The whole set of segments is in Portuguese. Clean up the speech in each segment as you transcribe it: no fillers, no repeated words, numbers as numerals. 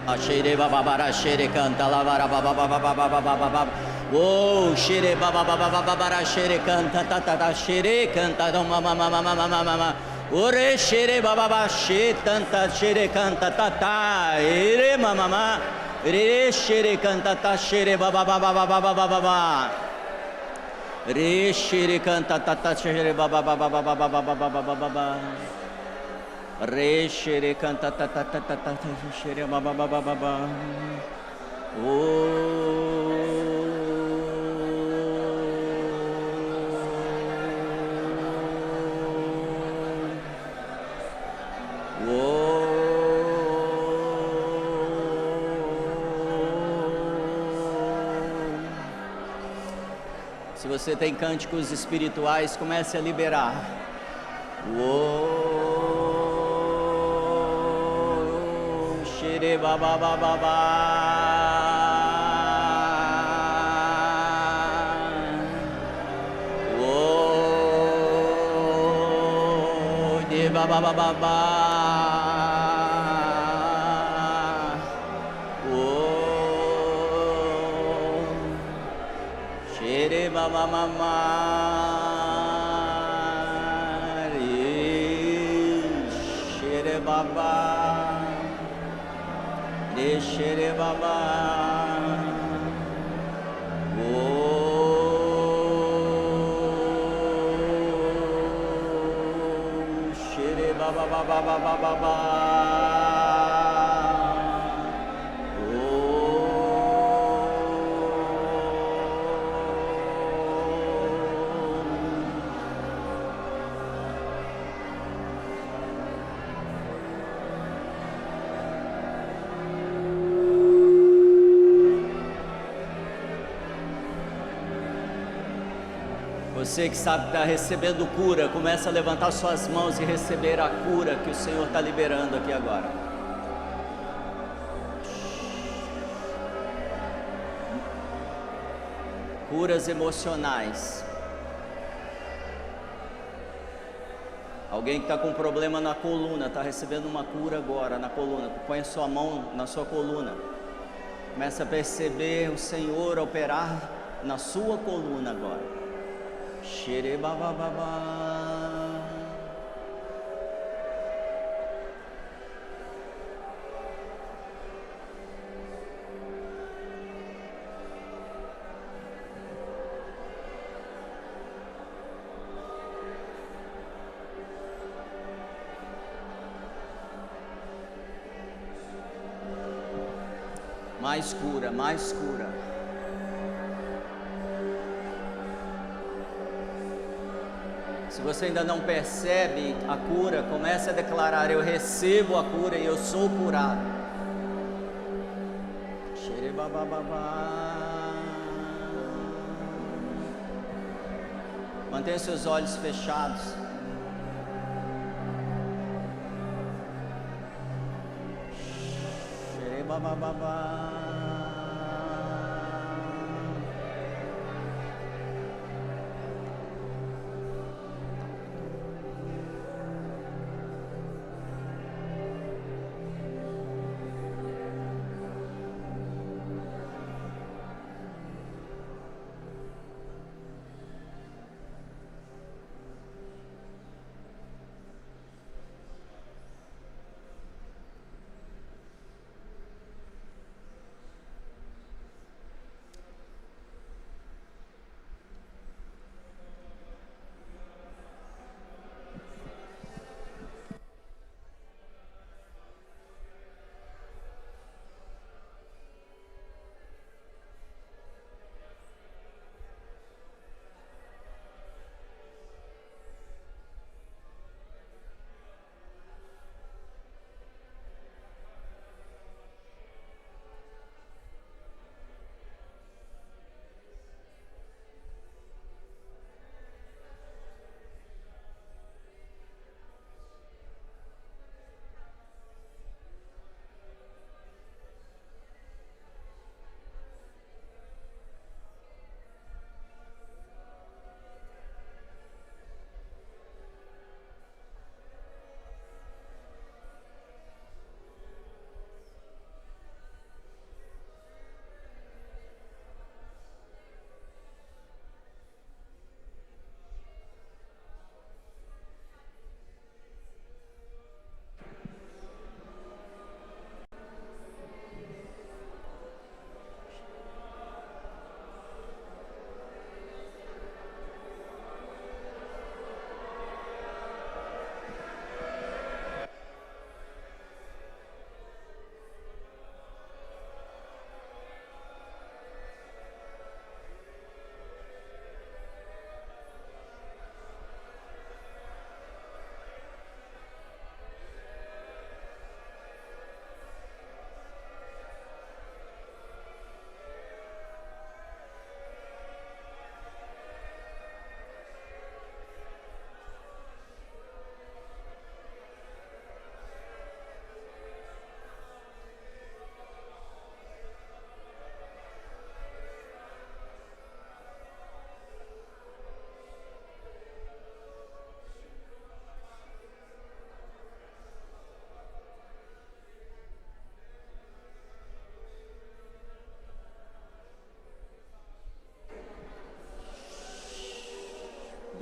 Shere baba bara shere canta lavara baba baba baba baba baba. Oh, shere baba baba baba bara shere canta ta ta ta shere canta do mama mama mama mama. Ore shere baba baba she tanta shere canta ta ta ere mama mama. Re shere canta ta shere baba baba baba baba baba. Re shere canta ta ta shere baba baba baba baba baba baba baba. Re shere canta ta ta ta ta ta shere ba ba ba ba ba ba. Se você tem cânticos espirituais, comece a liberar. Shere ba ba ba ba ba. De ba ba ba ba ba. Shere ba ba ba ba. Shere ba ba. Shere baba, shere baba baba baba baba, Você que sabe que está recebendo cura, começa a levantar suas mãos e receber a cura que o Senhor está liberando aqui agora. Curas emocionais. Alguém que está com problema na coluna, está recebendo uma cura agora na coluna. Põe a sua mão na sua coluna. Começa a perceber o Senhor operar na sua coluna agora. Shere baba baba. Mais cura, mais cura. Se você ainda não percebe a cura, comece a declarar: eu recebo a cura e eu sou curado. Mantenha seus olhos fechados.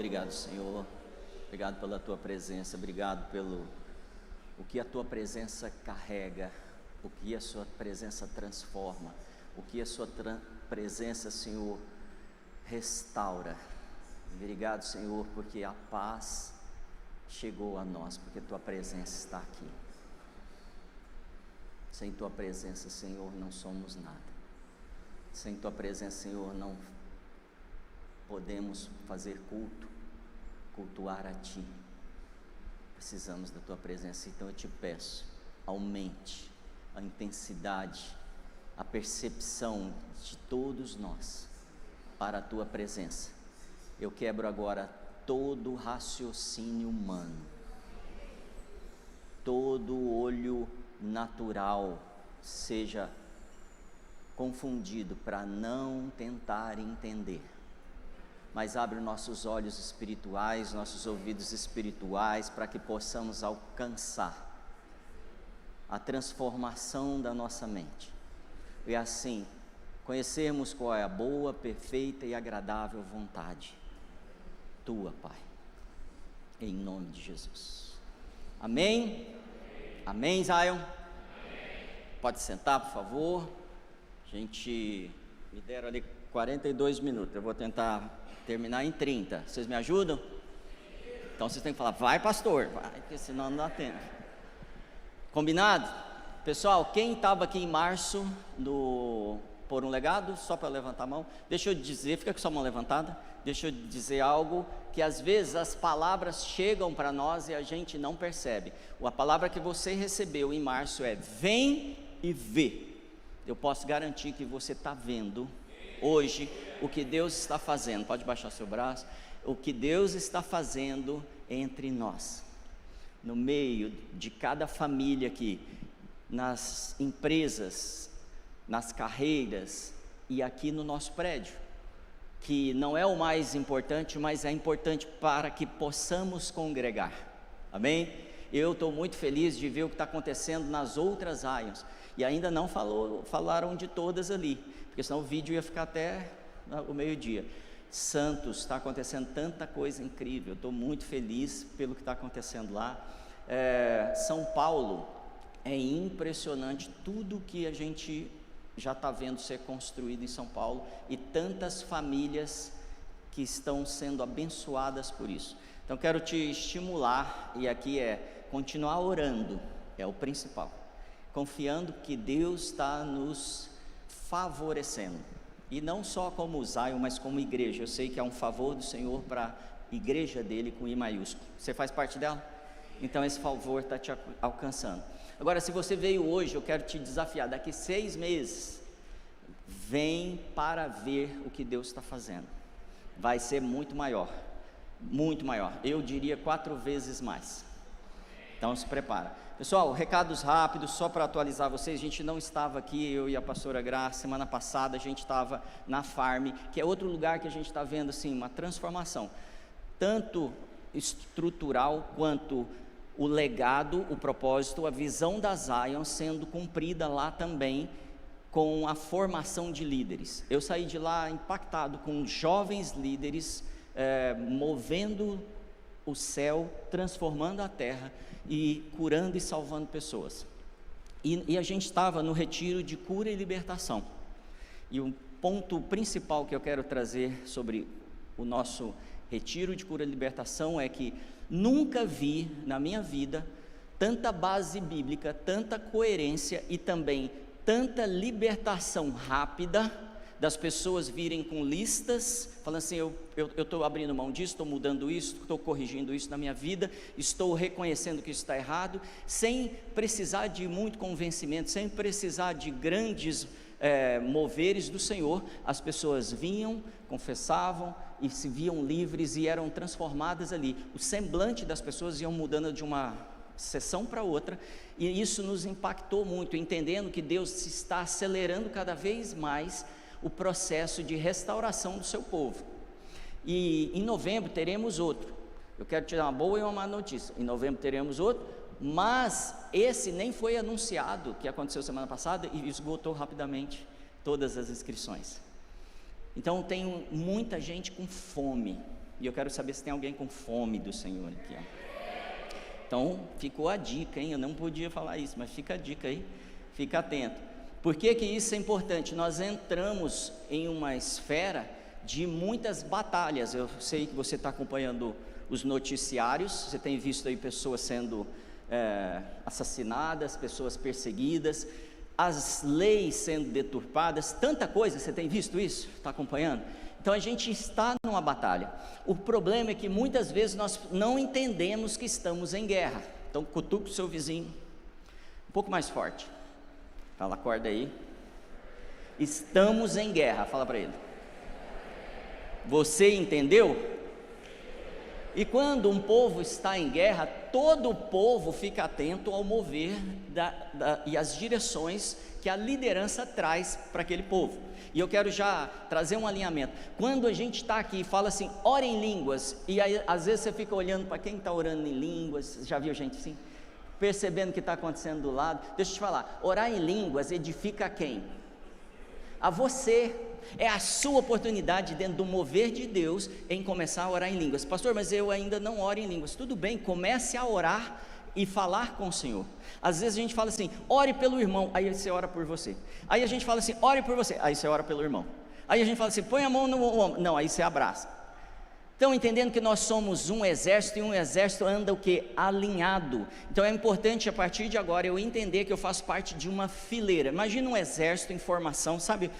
Obrigado, Senhor. Obrigado pela Tua presença. Obrigado pelo o que a Tua presença carrega, o que a Sua presença transforma, o que a Sua presença, Senhor, restaura. Obrigado, Senhor, porque a paz chegou a nós, porque Tua presença está aqui. Sem Tua presença, Senhor, não somos nada. Sem Tua presença, Senhor, não podemos fazer cultuar a Ti. Precisamos da Tua presença, então eu te peço, aumente a intensidade, a percepção de todos nós para a Tua presença. Eu quebro agora todo raciocínio humano, todo olho natural seja confundido para não tentar entender, mas abre nossos olhos espirituais, nossos ouvidos espirituais, para que possamos alcançar a transformação da nossa mente, e assim conhecermos qual é a boa, perfeita e agradável vontade Tua, Pai, em nome de Jesus. Amém? Amém, Zion? Pode sentar, por favor. A gente me deram ali 42 minutos, eu vou tentar terminar em 30, vocês me ajudam? Então vocês têm que falar, vai pastor, vai, porque senão não dá tempo. Combinado? Pessoal, quem estava aqui em março por um legado, só para levantar a mão, deixa eu dizer, fica com sua mão levantada, deixa eu dizer algo, que às vezes as palavras chegam para nós e a gente não percebe. A palavra que você recebeu em março é, vem e vê. Eu posso garantir que você está vendo hoje o que Deus está fazendo, pode baixar seu braço, o que Deus está fazendo entre nós, no meio de cada família aqui, nas empresas, nas carreiras e aqui no nosso prédio, que não é o mais importante, mas é importante para que possamos congregar, amém? Eu estou muito feliz de ver o que está acontecendo nas outras Zions, e ainda não falaram de todas ali, porque senão o vídeo ia ficar até o meio-dia. Santos, está acontecendo tanta coisa incrível, estou muito feliz pelo que está acontecendo lá. São Paulo, é impressionante tudo que a gente já está vendo ser construído em São Paulo, e tantas famílias que estão sendo abençoadas por isso. Então quero te estimular, e aqui é continuar orando, é o principal, confiando que Deus está nos favorecendo, e não só como Zion, mas como igreja. Eu sei que é um favor do Senhor para a igreja dele com I maiúsculo. Você faz parte dela? Então esse favor está te alcançando. Agora, se você veio hoje, eu quero te desafiar, daqui 6 meses, vem para ver o que Deus está fazendo. Vai ser muito maior, eu diria 4 vezes mais. Então se prepara. Pessoal, recados rápidos, só para atualizar vocês, a gente não estava aqui, eu e a pastora Graça, semana passada a gente estava na Farm, que é outro lugar que a gente está vendo assim, uma transformação, tanto estrutural quanto o legado, o propósito, a visão da Zion sendo cumprida lá também, com a formação de líderes. Eu saí de lá impactado com jovens líderes, movendo o céu, transformando a terra e curando e salvando pessoas. E a gente estava no retiro de cura e libertação, e o ponto principal que eu quero trazer sobre o nosso retiro de cura e libertação é que nunca vi na minha vida tanta base bíblica, tanta coerência e também tanta libertação rápida, das pessoas virem com listas, falando assim, eu estou abrindo mão disso, estou mudando isso, estou corrigindo isso na minha vida, estou reconhecendo que isso está errado, sem precisar de muito convencimento, sem precisar de grandes moveres do Senhor. As pessoas vinham, confessavam e se viam livres e eram transformadas ali. O semblante das pessoas iam mudando de uma sessão para outra, e isso nos impactou muito, entendendo que Deus está acelerando cada vez mais o processo de restauração do seu povo. E em novembro teremos outro. Eu quero te dar uma boa e uma má notícia. Em novembro teremos outro, mas esse nem foi anunciado, que aconteceu semana passada, e esgotou rapidamente todas as inscrições. Então tem muita gente com fome, E eu quero saber se tem alguém com fome do Senhor aqui, ó. Então, ficou a dica, hein? Eu não podia falar isso, mas fica a dica aí, fica atento. Por que que isso é importante? Nós entramos em uma esfera de muitas batalhas. Eu sei que você está acompanhando os noticiários, você tem visto aí pessoas sendo assassinadas, pessoas perseguidas, as leis sendo deturpadas, tanta coisa. Você tem visto isso? Está acompanhando? Então a gente está numa batalha. O problema é que muitas vezes nós não entendemos que estamos em guerra. Então cutuca o seu vizinho um pouco mais forte, fala, acorda aí, estamos em guerra, fala para ele. Você entendeu? E quando um povo está em guerra, todo o povo fica atento ao mover e às direções que a liderança traz para aquele povo. E eu quero já trazer um alinhamento. Quando a gente está aqui e fala assim, ora em línguas, e aí às vezes você fica olhando para quem está orando em línguas, já viu gente assim? Percebendo o que está acontecendo do lado. Deixa eu te falar, orar em línguas edifica quem? A você. É a sua oportunidade dentro do mover de Deus em começar a orar em línguas. Pastor, mas eu ainda não oro em línguas. Tudo bem, comece a orar e falar com o Senhor. Às vezes a gente fala assim, ore pelo irmão, aí você ora por você. Aí a gente fala assim, ore por você, aí você ora pelo irmão. Aí a gente fala assim, põe a mão no ombro, não, aí você abraça. Então, entendendo que nós somos um exército, e um exército anda o que? Alinhado. Então é importante a partir de agora eu entender que eu faço parte de uma fileira. Imagina um exército em formação, sabe?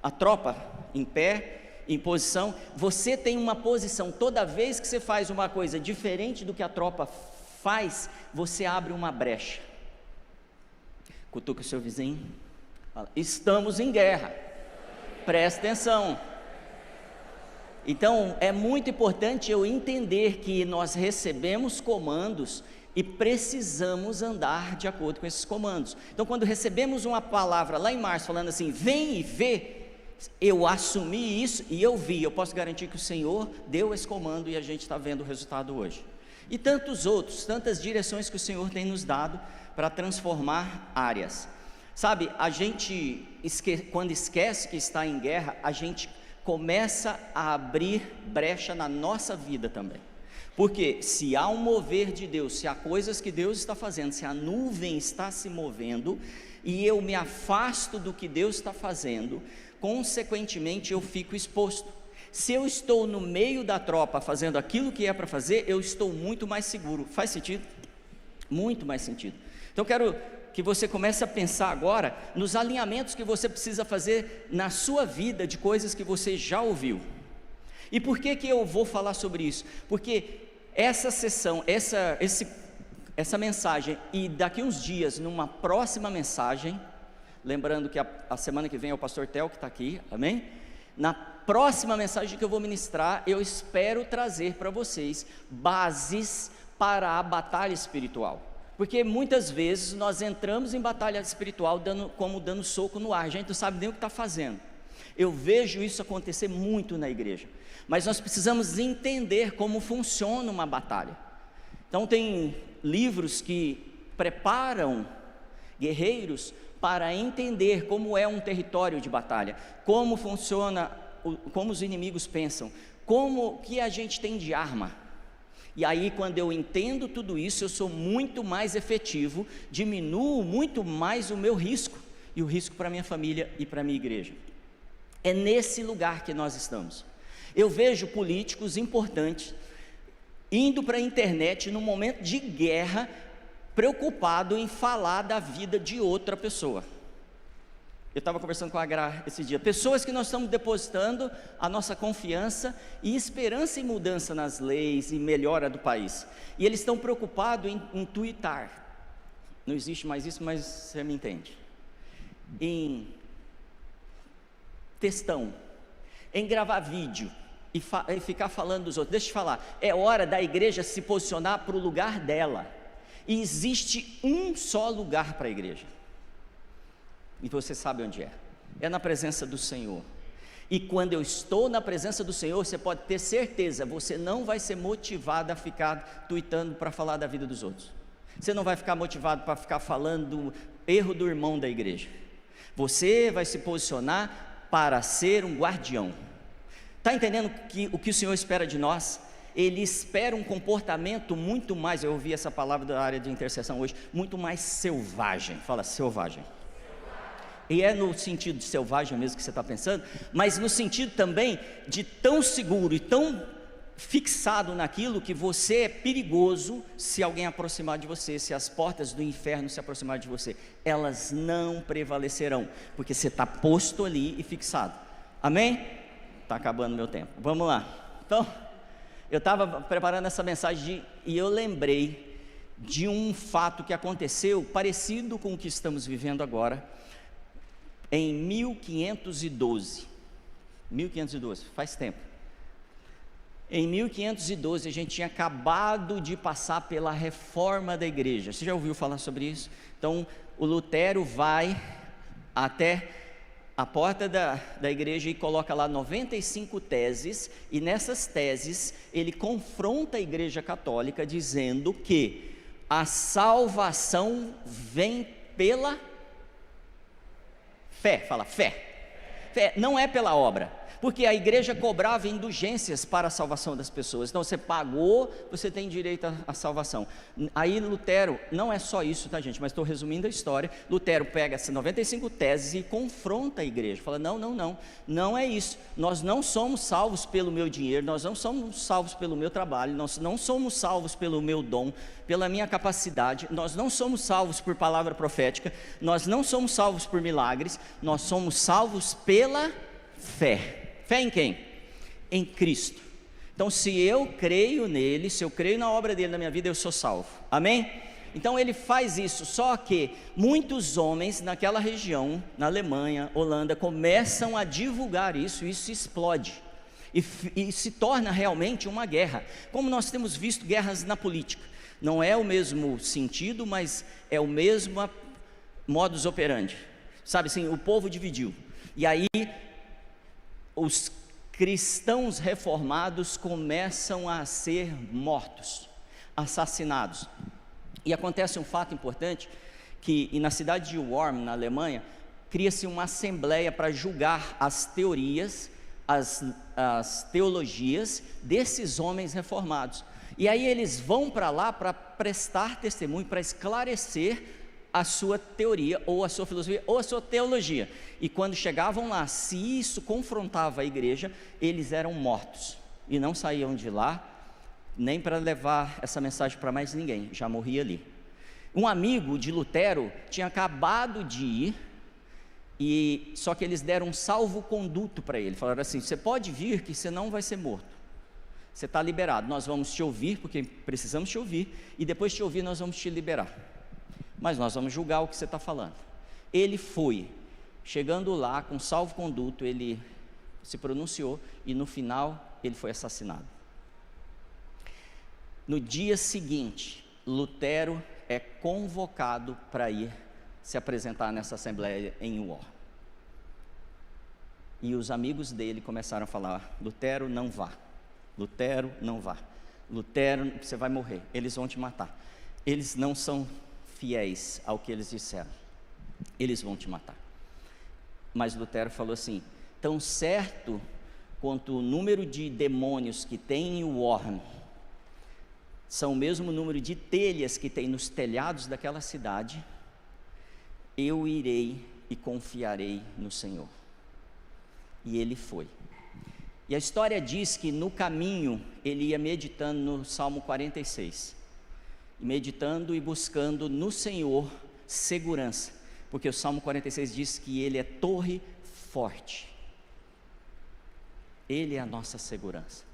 A tropa em pé, em posição. Você tem uma posição. Toda vez que você faz uma coisa diferente do que a tropa faz, você abre uma brecha. Cutuca o seu vizinho, fala, estamos em guerra, presta atenção. Então é muito importante eu entender que nós recebemos comandos e precisamos andar de acordo com esses comandos. Então quando recebemos uma palavra lá em março falando assim, vem e vê, eu assumi isso e eu vi, eu posso garantir que o Senhor deu esse comando e a gente está vendo o resultado hoje. E tantos outros, tantas direções que o Senhor tem nos dado para transformar áreas. Sabe, a gente, quando esquece que está em guerra, a gente começa a abrir brecha na nossa vida também. Porque se há um mover de Deus, se há coisas que Deus está fazendo, se a nuvem está se movendo, e eu me afasto do que Deus está fazendo, consequentemente eu fico exposto. Se eu estou no meio da tropa fazendo aquilo que é para fazer, eu estou muito mais seguro. Faz sentido? Muito mais sentido. Então quero que você comece a pensar agora nos alinhamentos que você precisa fazer na sua vida de coisas que você já ouviu. E por que que eu vou falar sobre isso? Porque essa sessão, essa mensagem, e daqui uns dias, numa próxima mensagem, lembrando que a semana que vem é o pastor Theo que está aqui, amém? Na próxima mensagem que eu vou ministrar, eu espero trazer para vocês bases para a batalha espiritual. Porque muitas vezes nós entramos em batalha espiritual dando soco no ar, a gente não sabe nem o que está fazendo. Eu vejo isso acontecer muito na igreja, mas nós precisamos entender como funciona uma batalha. Então tem livros que preparam guerreiros para entender como é um território de batalha, como funciona, como os inimigos pensam, como que a gente tem de arma. E aí quando eu entendo tudo isso, eu sou muito mais efetivo, diminuo muito mais o meu risco, e o risco para a minha família e para a minha igreja. É nesse lugar que nós estamos. Eu vejo políticos importantes indo para a internet num momento de guerra, preocupado em falar da vida de outra pessoa. Eu estava conversando com a Gra esse dia, pessoas que nós estamos depositando a nossa confiança e esperança em mudança nas leis e melhora do país, e eles estão preocupados em twittar, não existe mais isso, mas você me entende, em textão, em gravar vídeo e ficar falando dos outros. Deixa eu te falar, é hora da igreja se posicionar para o lugar dela, e existe um só lugar para a igreja, e você sabe onde é na presença do Senhor. E quando eu estou na presença do Senhor, você pode ter certeza, você não vai ser motivado a ficar tweetando para falar da vida dos outros, você não vai ficar motivado para ficar falando do erro do irmão da igreja, você vai se posicionar para ser um guardião. Está entendendo o que o Senhor espera de nós? ele espera um comportamento muito mais, eu ouvi essa palavra da área de intercessão hoje, muito mais selvagem. Fala, selvagem. E é no sentido de selvagem mesmo que você está pensando, mas no sentido também de tão seguro e tão fixado naquilo que você é perigoso se alguém aproximar de você, se as portas do inferno se aproximar de você, elas não prevalecerão, porque você está posto ali e fixado. Amém? Está acabando meu tempo, vamos lá. Então, eu estava preparando essa mensagem e eu lembrei de um fato que aconteceu parecido com o que estamos vivendo agora, em 1512, faz tempo. Em 1512 a gente tinha acabado de passar pela reforma da igreja. Você já ouviu falar sobre isso? Então o Lutero vai até a porta da igreja e coloca lá 95 teses, e nessas teses ele confronta a igreja católica dizendo que a salvação vem pela fé. Fala, fé, não é pela obra. Porque a igreja cobrava indulgências para a salvação das pessoas. Então você pagou, você tem direito à salvação. Aí Lutero, não é só isso, tá gente, mas estou resumindo a história. Lutero pega essas 95 teses e confronta a igreja. Fala, não é isso. Nós não somos salvos pelo meu dinheiro, nós não somos salvos pelo meu trabalho, nós não somos salvos pelo meu dom, pela minha capacidade, nós não somos salvos por palavra profética, nós não somos salvos por milagres, nós somos salvos pela fé. Fé em quem? Em Cristo. Então se eu creio nele, se eu creio na obra dele na minha vida, eu sou salvo. Amém? Então ele faz isso, só que muitos homens naquela região, na Alemanha, Holanda, começam a divulgar isso, e isso explode e se torna realmente uma guerra, como nós temos visto guerras na política. Não é o mesmo sentido, mas é o mesmo modus operandi, sabe assim, o povo dividiu, e aí os cristãos reformados começam a ser mortos, assassinados. E acontece um fato importante, que na cidade de Worms, na Alemanha, cria-se uma assembleia para julgar as teorias, as teologias desses homens reformados. E aí eles vão para lá para prestar testemunho, para esclarecer a sua teoria, ou a sua filosofia, ou a sua teologia. E quando chegavam lá, se isso confrontava a igreja, eles eram mortos, e não saíam de lá, nem para levar essa mensagem para mais ninguém, já morria ali. Um amigo de Lutero tinha acabado de ir, só que eles deram um salvo-conduto para ele, falaram assim, você pode vir que você não vai ser morto, você está liberado, nós vamos te ouvir, porque precisamos te ouvir, e depois de te ouvir nós vamos te liberar, mas nós vamos julgar o que você está falando. Ele foi, chegando lá com salvo-conduto, ele se pronunciou, e no final ele foi assassinado. No dia seguinte, Lutero é convocado para ir se apresentar nessa assembleia em Worms. E os amigos dele começaram a falar, Lutero, não vá, Lutero, não vá, Lutero, você vai morrer, eles vão te matar, eles não são fiéis ao que eles disseram, eles vão te matar. Mas Lutero falou assim, tão certo quanto o número de demônios que tem em Worms são o mesmo número de telhas que tem nos telhados daquela cidade, eu irei e confiarei no Senhor. E ele foi. E a história diz que no caminho ele ia meditando no Salmo 46, meditando e buscando no Senhor segurança, porque o Salmo 46 diz que ele é torre forte, ele é a nossa segurança.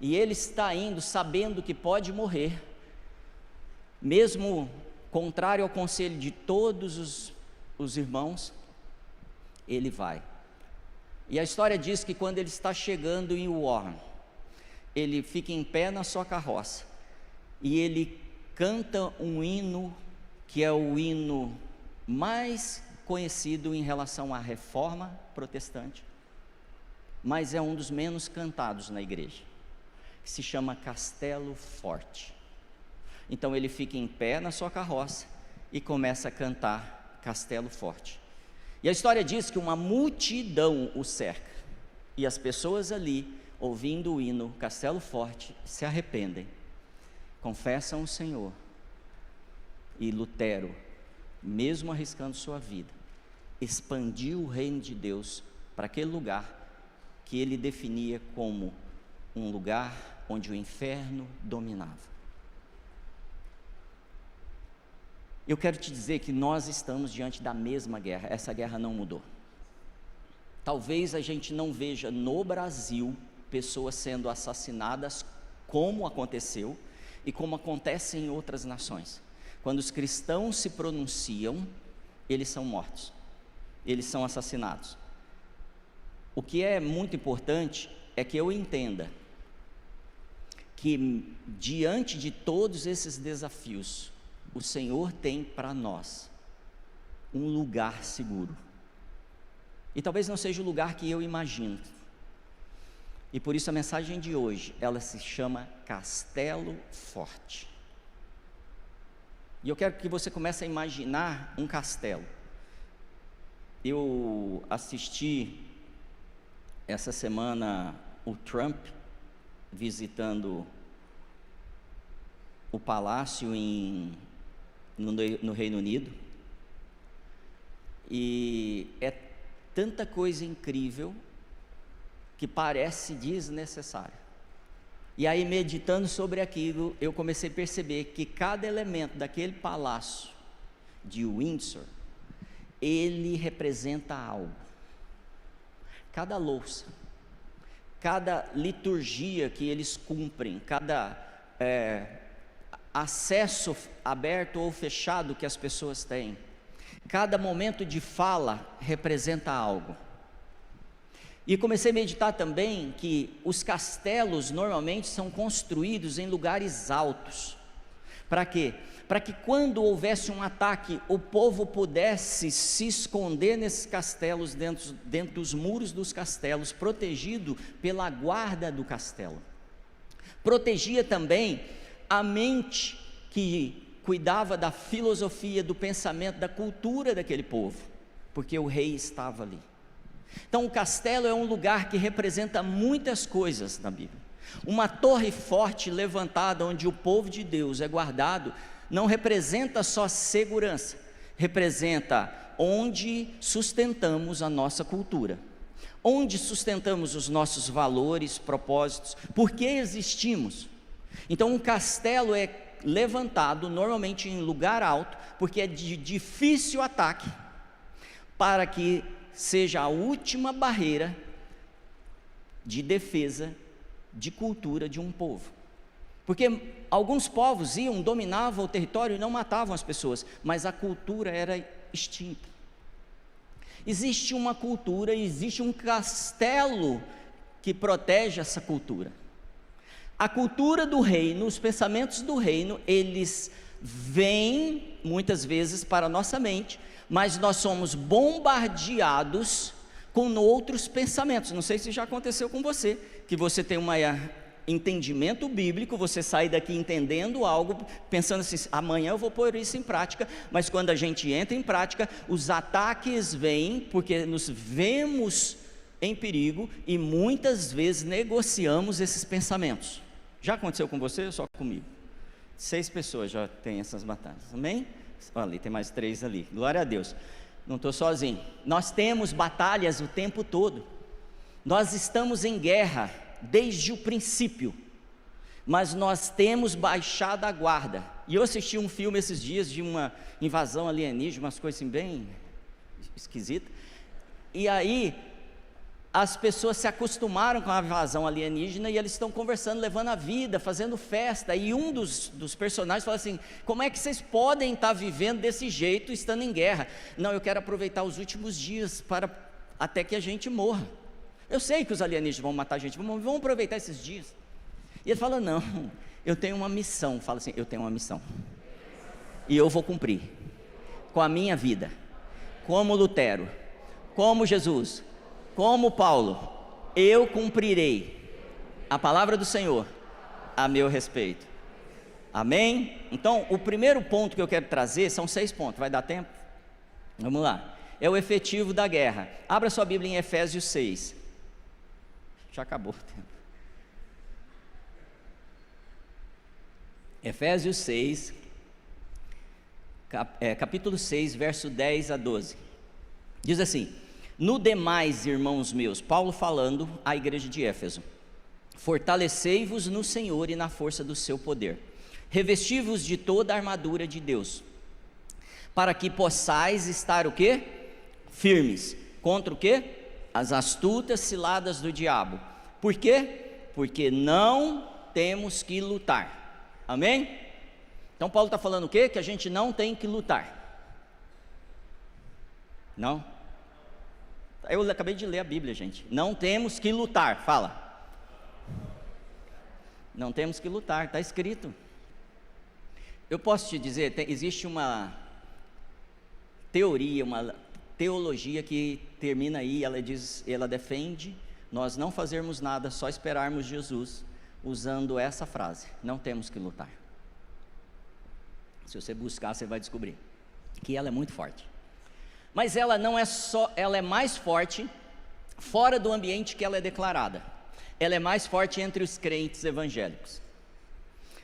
E ele está indo sabendo que pode morrer, mesmo contrário ao conselho de todos os irmãos, ele vai. E a história diz que quando ele está chegando em Worms, ele fica em pé na sua carroça, e ele canta um hino, que é o hino mais conhecido em relação à reforma protestante, mas é um dos menos cantados na igreja, que se chama Castelo Forte. Então ele fica em pé na sua carroça e começa a cantar Castelo Forte. E a história diz que uma multidão o cerca, e as pessoas ali ouvindo o hino Castelo Forte, se arrependem, confessam o Senhor. E Lutero, mesmo arriscando sua vida, expandiu o reino de Deus para aquele lugar que ele definia como um lugar onde o inferno dominava. Eu quero te dizer que nós estamos diante da mesma guerra, essa guerra não mudou. Talvez a gente não veja no Brasil pessoas sendo assassinadas como aconteceu e como acontece em outras nações. Quando os cristãos se pronunciam, eles são mortos, eles são assassinados. O que é muito importante é que eu entenda que diante de todos esses desafios, o Senhor tem para nós um lugar seguro. E talvez não seja o lugar que eu imagino. E por isso a mensagem de hoje, ela se chama Castelo Forte. E eu quero que você comece a imaginar um castelo. Eu assisti essa semana o Trump visitando o palácio no Reino Unido, e é tanta coisa incrível que parece desnecessária. E aí, meditando sobre aquilo, eu comecei a perceber que cada elemento daquele palácio de Windsor, ele representa algo. Cada louça, cada liturgia que eles cumprem, cada acesso aberto ou fechado que as pessoas têm, cada momento de fala representa algo. E comecei a meditar também que os castelos normalmente são construídos em lugares altos. Para quê? Para que quando houvesse um ataque, o povo pudesse se esconder nesses castelos, dentro dos muros dos castelos, protegido pela guarda do castelo. Protegia também a mente que cuidava da filosofia, do pensamento, da cultura daquele povo, porque o rei estava ali. Então o castelo é um lugar que representa muitas coisas na Bíblia. Uma torre forte levantada onde o povo de Deus é guardado, não representa só segurança, representa onde sustentamos a nossa cultura, onde sustentamos os nossos valores, propósitos, por que existimos. Então um castelo é levantado normalmente em lugar alto, porque é de difícil ataque, para que seja a última barreira de defesa de cultura de um povo. Porque alguns povos iam, dominavam o território e não matavam as pessoas, mas a cultura era extinta. Existe uma cultura, existe um castelo que protege essa cultura. A cultura do reino, os pensamentos do reino, eles vêm muitas vezes para a nossa mente, mas nós somos bombardeados com outros pensamentos. Não sei se já aconteceu com você, que você tem um entendimento bíblico, você sai daqui entendendo algo, pensando assim, amanhã eu vou pôr isso em prática, mas quando a gente entra em prática, os ataques vêm, porque nos vemos em perigo, e muitas vezes negociamos esses pensamentos. Já aconteceu com você ou só comigo? 6 pessoas já têm essas batalhas, amém? Ali tem mais 3 ali, glória a Deus, não estou sozinho. Nós temos batalhas o tempo todo, nós estamos em guerra desde o princípio, mas nós temos baixado a guarda. E eu assisti um filme esses dias de uma invasão alienígena, umas coisas assim bem esquisitas, e aí as pessoas se acostumaram com a invasão alienígena e eles estão conversando, levando a vida, fazendo festa, e um dos personagens fala assim, como é que vocês podem estar vivendo desse jeito, estando em guerra? Não, eu quero aproveitar os últimos dias até que a gente morra. Eu sei que os alienígenas vão matar a gente, vamos aproveitar esses dias. E ele fala, não, eu tenho uma missão. Fala assim, eu tenho uma missão, e eu vou cumprir, com a minha vida, como Lutero, como Jesus, como Paulo, eu cumprirei a palavra do Senhor a meu respeito, amém? Então, o primeiro ponto que eu quero trazer, são 6 pontos, vai dar tempo? Vamos lá, é o efetivo da guerra. Abra sua Bíblia em Efésios 6, já acabou o tempo. Efésios 6, capítulo 6, verso 10 a 12. Diz assim: no demais, irmãos meus, Paulo falando à igreja de Éfeso: fortalecei-vos no Senhor e na força do seu poder, revesti-vos de toda a armadura de Deus, para que possais estar o quê? Firmes. Contra o quê? As astutas ciladas do diabo. Por quê? Porque não temos que lutar. Amém? Então Paulo está falando o quê? Que a gente não tem que lutar. Não? Eu acabei de ler a Bíblia, gente. Não temos que lutar. Fala. Não temos que lutar, está escrito. Eu posso te dizer, existe uma teoria, uma teologia que termina aí, ela defende nós não fazermos nada, só esperarmos Jesus, usando essa frase: não temos que lutar. Se você buscar, você vai descobrir que ela é muito forte. Mas ela não é só, ela é mais forte fora do ambiente que ela é declarada. Ela é mais forte entre os crentes evangélicos.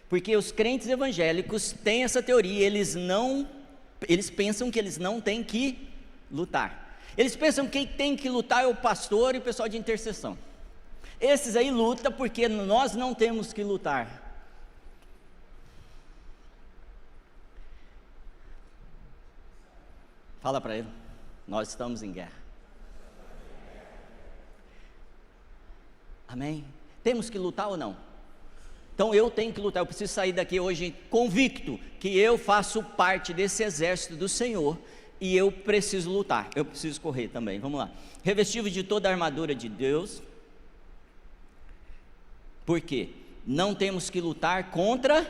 Porque os crentes evangélicos têm essa teoria, eles pensam que eles não têm que lutar. Eles pensam que quem tem que lutar é o pastor e o pessoal de intercessão. Esses aí lutam porque nós não temos que lutar. Fala para ele: nós estamos em guerra. Amém? Temos que lutar ou não? Então eu tenho que lutar, eu preciso sair daqui hoje convicto que eu faço parte desse exército do Senhor e eu preciso lutar, eu preciso correr também. Vamos lá. Revesti-vos de toda a armadura de Deus. Por quê? Não temos que lutar contra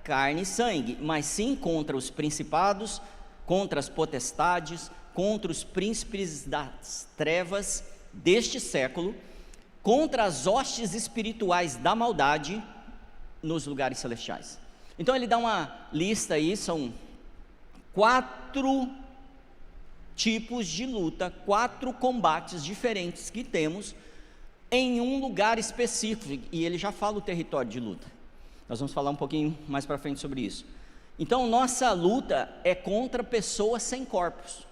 carne e sangue, mas sim contra os principados, contra as potestades, contra os príncipes das trevas deste século, contra as hostes espirituais da maldade nos lugares celestiais. Então ele dá uma lista aí, são 4 tipos de luta, 4 combates diferentes que temos em um lugar específico, e ele já fala o território de luta. Nós vamos falar um pouquinho mais para frente sobre isso. Então nossa luta é contra pessoas sem corpos.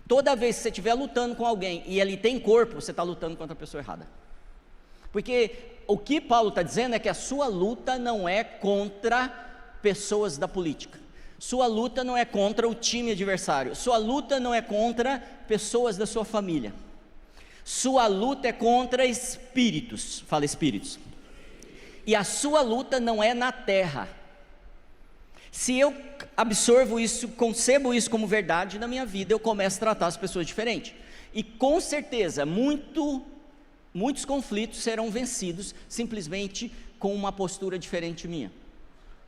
Toda vez que você estiver lutando com alguém e ele tem corpo, você está lutando contra a pessoa errada. Porque o que Paulo está dizendo é que a sua luta não é contra pessoas da política, sua luta não é contra o time adversário, sua luta não é contra pessoas da sua família, sua luta é contra espíritos. Fala espíritos. E a sua luta não é na terra. Se eu absorvo isso, concebo isso como verdade na minha vida, eu começo a tratar as pessoas diferente. E com certeza, muitos conflitos serão vencidos simplesmente com uma postura diferente minha.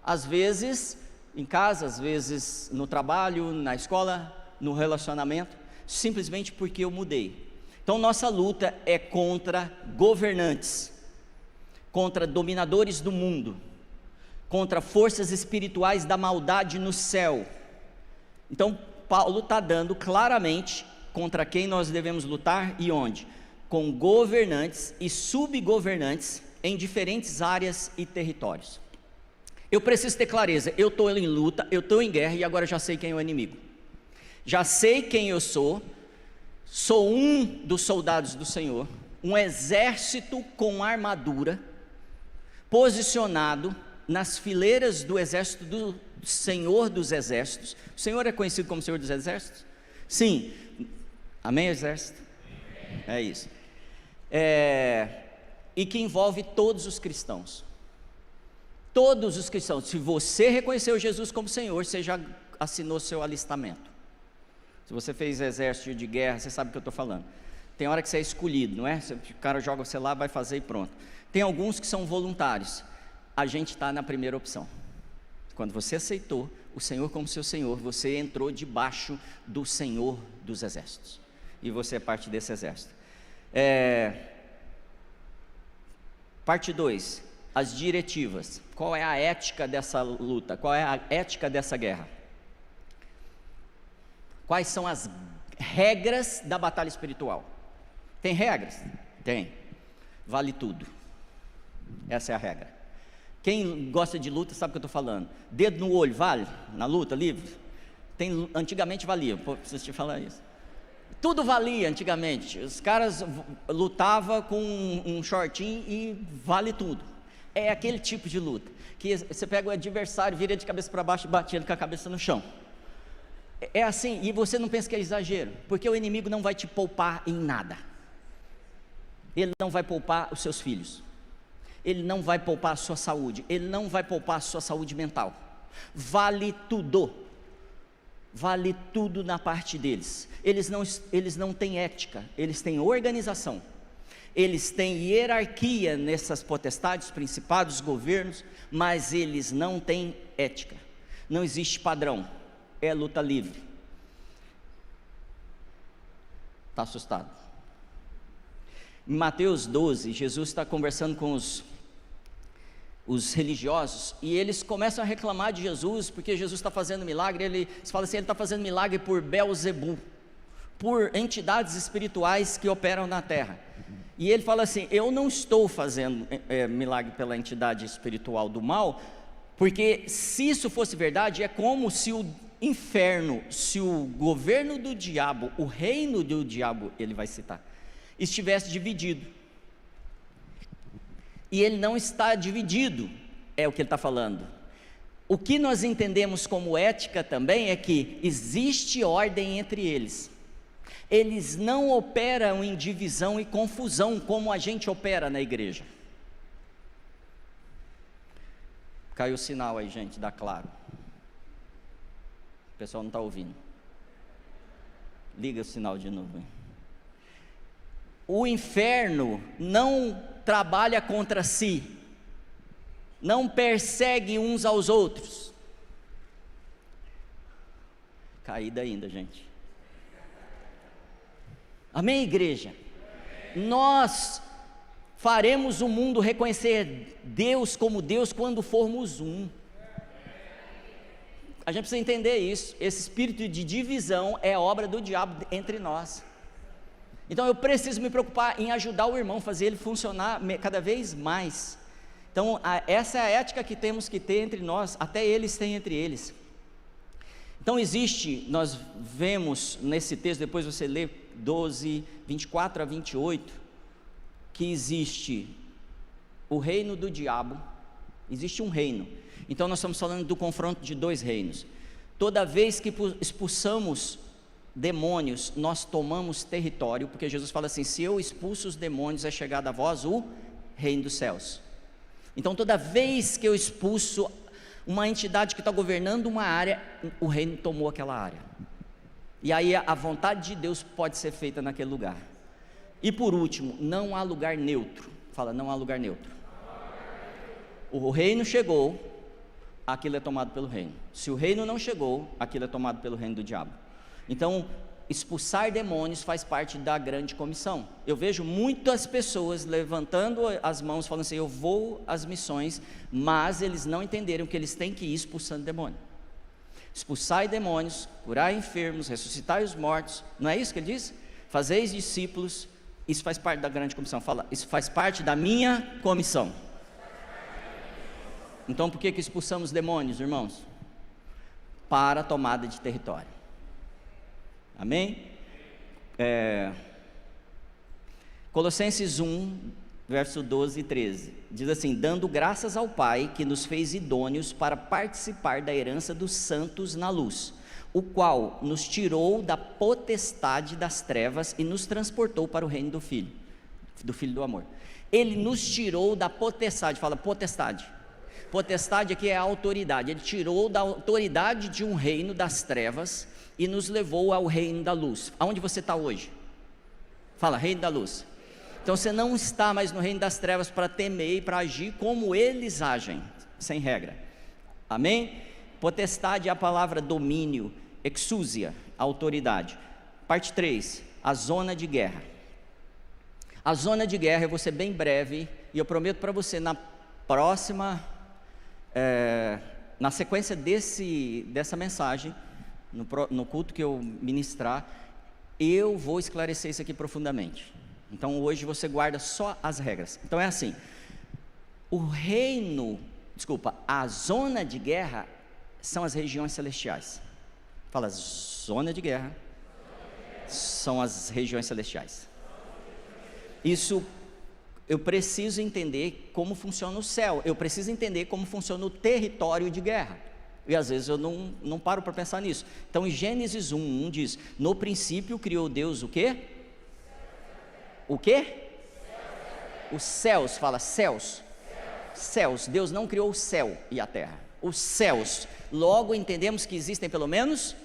Às vezes em casa, às vezes no trabalho, na escola, no relacionamento, simplesmente porque eu mudei. Então nossa luta é contra governantes, contra dominadores do mundo, contra forças espirituais da maldade no céu. Então Paulo está dando claramente contra quem nós devemos lutar e onde: com governantes e subgovernantes em diferentes áreas e territórios. Eu preciso ter clareza, eu estou em luta, eu estou em guerra e agora já sei quem é o inimigo, já sei quem eu sou um dos soldados do Senhor, um exército com armadura, posicionado nas fileiras do exército do Senhor dos exércitos. O Senhor é conhecido como Senhor dos exércitos? Sim. Amém, exército? É isso. E que envolve todos os cristãos. Todos os cristãos. Se você reconheceu Jesus como Senhor, você já assinou seu alistamento. Se você fez exército de guerra, você sabe o que eu estou falando. Tem hora que você é escolhido, não é? O cara joga você lá, vai fazer e pronto. Tem alguns que são voluntários. A gente está na primeira opção. Quando você aceitou o Senhor como seu Senhor, você entrou debaixo do Senhor dos exércitos, e você é parte desse exército. Parte 2, as diretivas. Qual é a ética dessa luta? Qual é a ética dessa guerra? Quais são as regras da batalha espiritual? Tem regras? Tem. Vale tudo. Essa é a regra. Quem gosta de luta sabe o que eu estou falando. Dedo no olho, vale? Na luta livre? Antigamente valia, preciso te falar isso. Tudo valia antigamente. Os caras lutavam com um shortinho e vale tudo. É aquele tipo de luta, que você pega o adversário, vira de cabeça para baixo e bate ele com a cabeça no chão. É assim, e você não pensa que é exagero, porque o inimigo não vai te poupar em nada. Ele não vai poupar os seus filhos, ele não vai poupar a sua saúde, ele não vai poupar a sua saúde mental. Vale tudo na parte deles. Eles não têm ética, eles têm organização, eles têm hierarquia nessas potestades, principados, governos, mas eles não têm ética, não existe padrão, é luta livre. Está assustado? Em Mateus 12, Jesus está conversando com os religiosos, e eles começam a reclamar de Jesus, porque Jesus está fazendo milagre. Eles falam assim, ele está fazendo milagre por Beelzebu, por entidades espirituais que operam na terra. E ele fala assim, eu não estou fazendo milagre pela entidade espiritual do mal, porque se isso fosse verdade, é como se o inferno, se o governo do diabo, o reino do diabo, ele vai citar, estivesse dividido. E ele não está dividido, é o que ele está falando. O que nós entendemos como ética também é que existe ordem entre eles. Eles não operam em divisão e confusão como a gente opera na igreja. Caiu o sinal aí, gente, dá claro. O pessoal não está ouvindo. Liga o sinal de novo, hein? O inferno não trabalha contra si, não persegue uns aos outros. Caída ainda, gente. Amém, igreja? Nós faremos o mundo reconhecer Deus como Deus quando formos um. A gente precisa entender isso. Esse espírito de divisão é obra do diabo entre nós. Então eu preciso me preocupar em ajudar o irmão, fazer ele funcionar cada vez mais. Então essa é a ética que temos que ter entre nós, até eles têm entre eles. Então existe, nós vemos nesse texto, depois você lê 12, 24 a 28, que existe o reino do diabo, existe um reino. Então nós estamos falando do confronto de dois reinos. Toda vez que expulsamos demônios, nós tomamos território, porque Jesus fala assim, se eu expulso os demônios, é chegado a vós o reino dos céus. Então toda vez que eu expulso uma entidade que está governando uma área, o reino tomou aquela área, e aí a vontade de Deus pode ser feita naquele lugar. E por último, não há lugar neutro. Fala, não há lugar neutro. O reino chegou, aquilo é tomado pelo reino. Se o reino não chegou, aquilo é tomado pelo reino do diabo. Então, expulsar demônios faz parte da grande comissão. Eu vejo muitas pessoas levantando as mãos, falando assim, eu vou às missões, mas eles não entenderam que eles têm que ir expulsando demônio. Expulsai demônios, curai enfermos, ressuscitai os mortos, não é isso que ele diz? Fazeis discípulos, isso faz parte da grande comissão. Fala, isso faz parte da minha comissão. Então por que expulsamos demônios, irmãos? Para a tomada de território. Amém? Colossenses 1, verso 12 e 13, diz assim, dando graças ao Pai, que nos fez idôneos para participar da herança dos santos na luz, o qual nos tirou da potestade das trevas e nos transportou para o reino do Filho do amor. Ele nos tirou da potestade, fala potestade. Potestade aqui é a autoridade. Ele tirou da autoridade de um reino das trevas e nos levou ao reino da luz. Aonde você está hoje? Fala, reino da luz. Então você não está mais no reino das trevas para temer e para agir como eles agem, sem regra. Amém? Potestade é a palavra domínio, exousia, autoridade. Parte 3, a zona de guerra. A zona de guerra, eu vou ser bem breve, e eu prometo para você, na próxima, na sequência dessa mensagem, no culto que eu ministrar, eu vou esclarecer isso aqui profundamente. Então hoje você guarda só as regras. Então é assim, o reino Desculpa, a zona de guerra são as regiões celestiais. Fala, zona de guerra são as regiões celestiais. Isso, eu preciso entender como funciona o céu, eu preciso entender como funciona o território de guerra. E às vezes eu não paro para pensar nisso. Então em Gênesis 1 diz, no princípio criou Deus o quê? O quê? Os céus, fala céus. Céus, Deus não criou o céu e a terra, os céus. Logo entendemos que existem pelo menos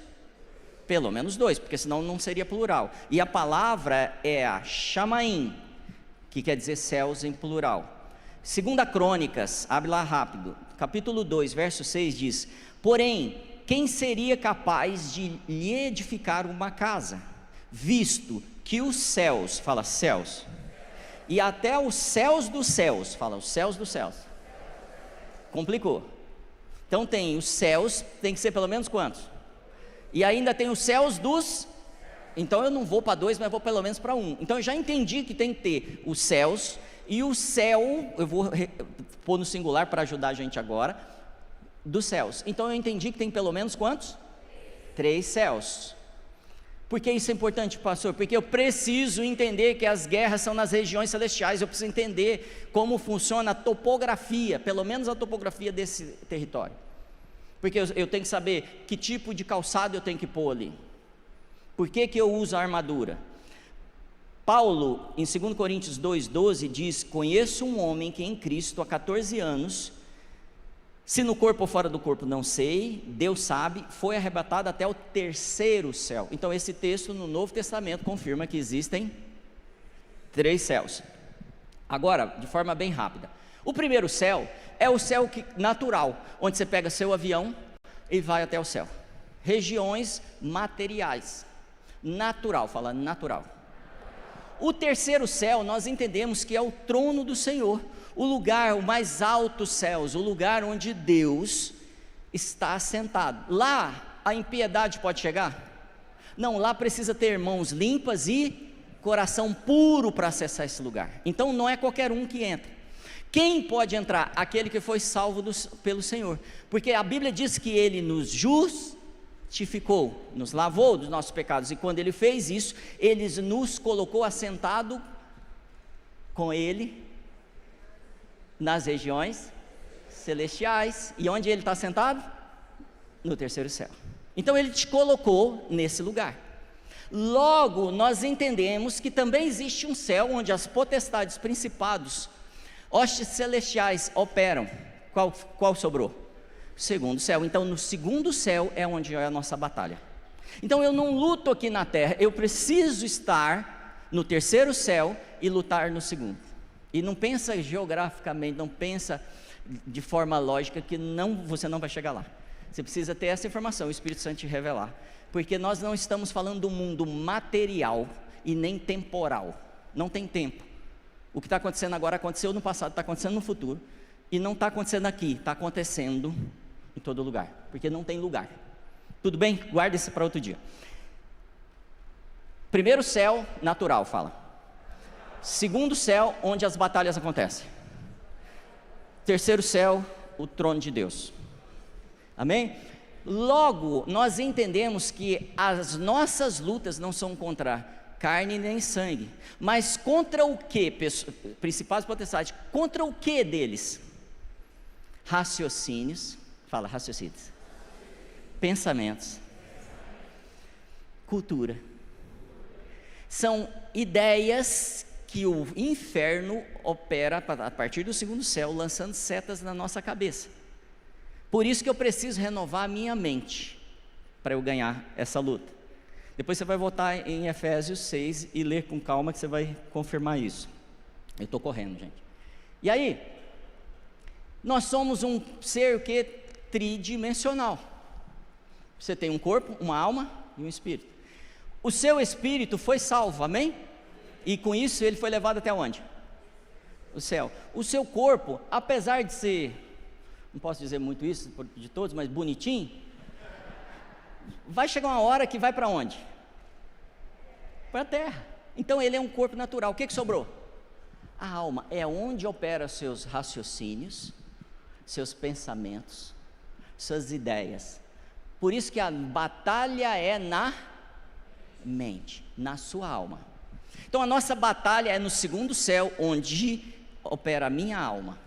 dois, porque senão não seria plural. E a palavra é a Shamaim, que quer dizer céus em plural. 2 Crônicas, abre lá rápido, capítulo 2, verso 6 diz: porém, quem seria capaz de lhe edificar uma casa, visto que os céus, fala céus, e até os céus dos céus, fala os céus dos céus, complicou. Então tem os céus, tem que ser pelo menos quantos? E ainda tem os céus dos, então eu não vou para 2, mas vou pelo menos para 1. Então eu já entendi que tem que ter os céus, e o céu, eu vou pôr no singular para ajudar a gente agora, dos céus. Então eu entendi que tem pelo menos quantos? 3 céus. Por que isso é importante, pastor? Porque eu preciso entender que as guerras são nas regiões celestiais, eu preciso entender como funciona a topografia, pelo menos a topografia desse território. Porque eu tenho que saber que tipo de calçado eu tenho que pôr ali. Por que eu uso a armadura? Paulo, em 2 Coríntios 2,12 diz: conheço um homem que em Cristo há 14 anos, se no corpo ou fora do corpo não sei, Deus sabe, foi arrebatado até o 3º céu. Então esse texto no Novo Testamento confirma que existem 3 céus. Agora, de forma bem rápida, o primeiro céu é o céu natural, onde você pega seu avião e vai até o céu. Regiões materiais, natural, fala natural. O 3º céu nós entendemos que é o trono do Senhor, o lugar, o mais alto céus, o lugar onde Deus está assentado. Lá a impiedade pode chegar? Não, lá precisa ter mãos limpas e coração puro para acessar esse lugar. Então não é qualquer um que entra. Quem pode entrar? Aquele que foi salvo pelo Senhor, porque a Bíblia diz que Ele nos justificou, nos lavou dos nossos pecados, e quando Ele fez isso, Ele nos colocou assentado com Ele nas regiões celestiais. E onde Ele está sentado? No 3º céu. Então Ele te colocou nesse lugar. Logo nós entendemos que também existe um céu onde as potestades, principados, hostes celestiais operam. Qual sobrou? O 2º céu. Então no 2º céu é onde é a nossa batalha. Então eu não luto aqui na terra, eu preciso estar no 3º céu e lutar no 2º. E não pensa geograficamente, não pensa de forma lógica, que você não vai chegar lá. Você precisa ter essa informação, o Espírito Santo te revelar. Porque nós não estamos falando do mundo material e nem temporal. Não tem tempo. O que está acontecendo agora aconteceu no passado, está acontecendo no futuro. E não está acontecendo aqui, está acontecendo em todo lugar. Porque não tem lugar. Tudo bem? Guarda isso para outro dia. 1º céu, natural, fala. 2º céu, onde as batalhas acontecem. 3º céu, o trono de Deus. Amém? Logo, nós entendemos que as nossas lutas não são contra carne nem sangue, mas contra o que, principais potestades, contra o que deles? Raciocínios, fala raciocínios, pensamentos, cultura, são ideias que o inferno opera a partir do 2º céu, lançando setas na nossa cabeça. Por isso que eu preciso renovar a minha mente, para eu ganhar essa luta. Depois você vai voltar em Efésios 6 e ler com calma, que você vai confirmar isso. Eu estou correndo, gente. E aí, nós somos um ser que tridimensional. Você tem um corpo, uma alma e um espírito. O seu espírito foi salvo, amém? E com isso ele foi levado até onde? O céu. O seu corpo, apesar de ser, não posso dizer muito isso de todos, mas bonitinho, vai chegar uma hora que vai para onde? Para a terra. Então ele é um corpo natural. O que sobrou? A alma é onde opera seus raciocínios, seus pensamentos, suas ideias. Por isso que a batalha é na mente, na sua alma. Então a nossa batalha é no segundo céu, onde opera a minha alma.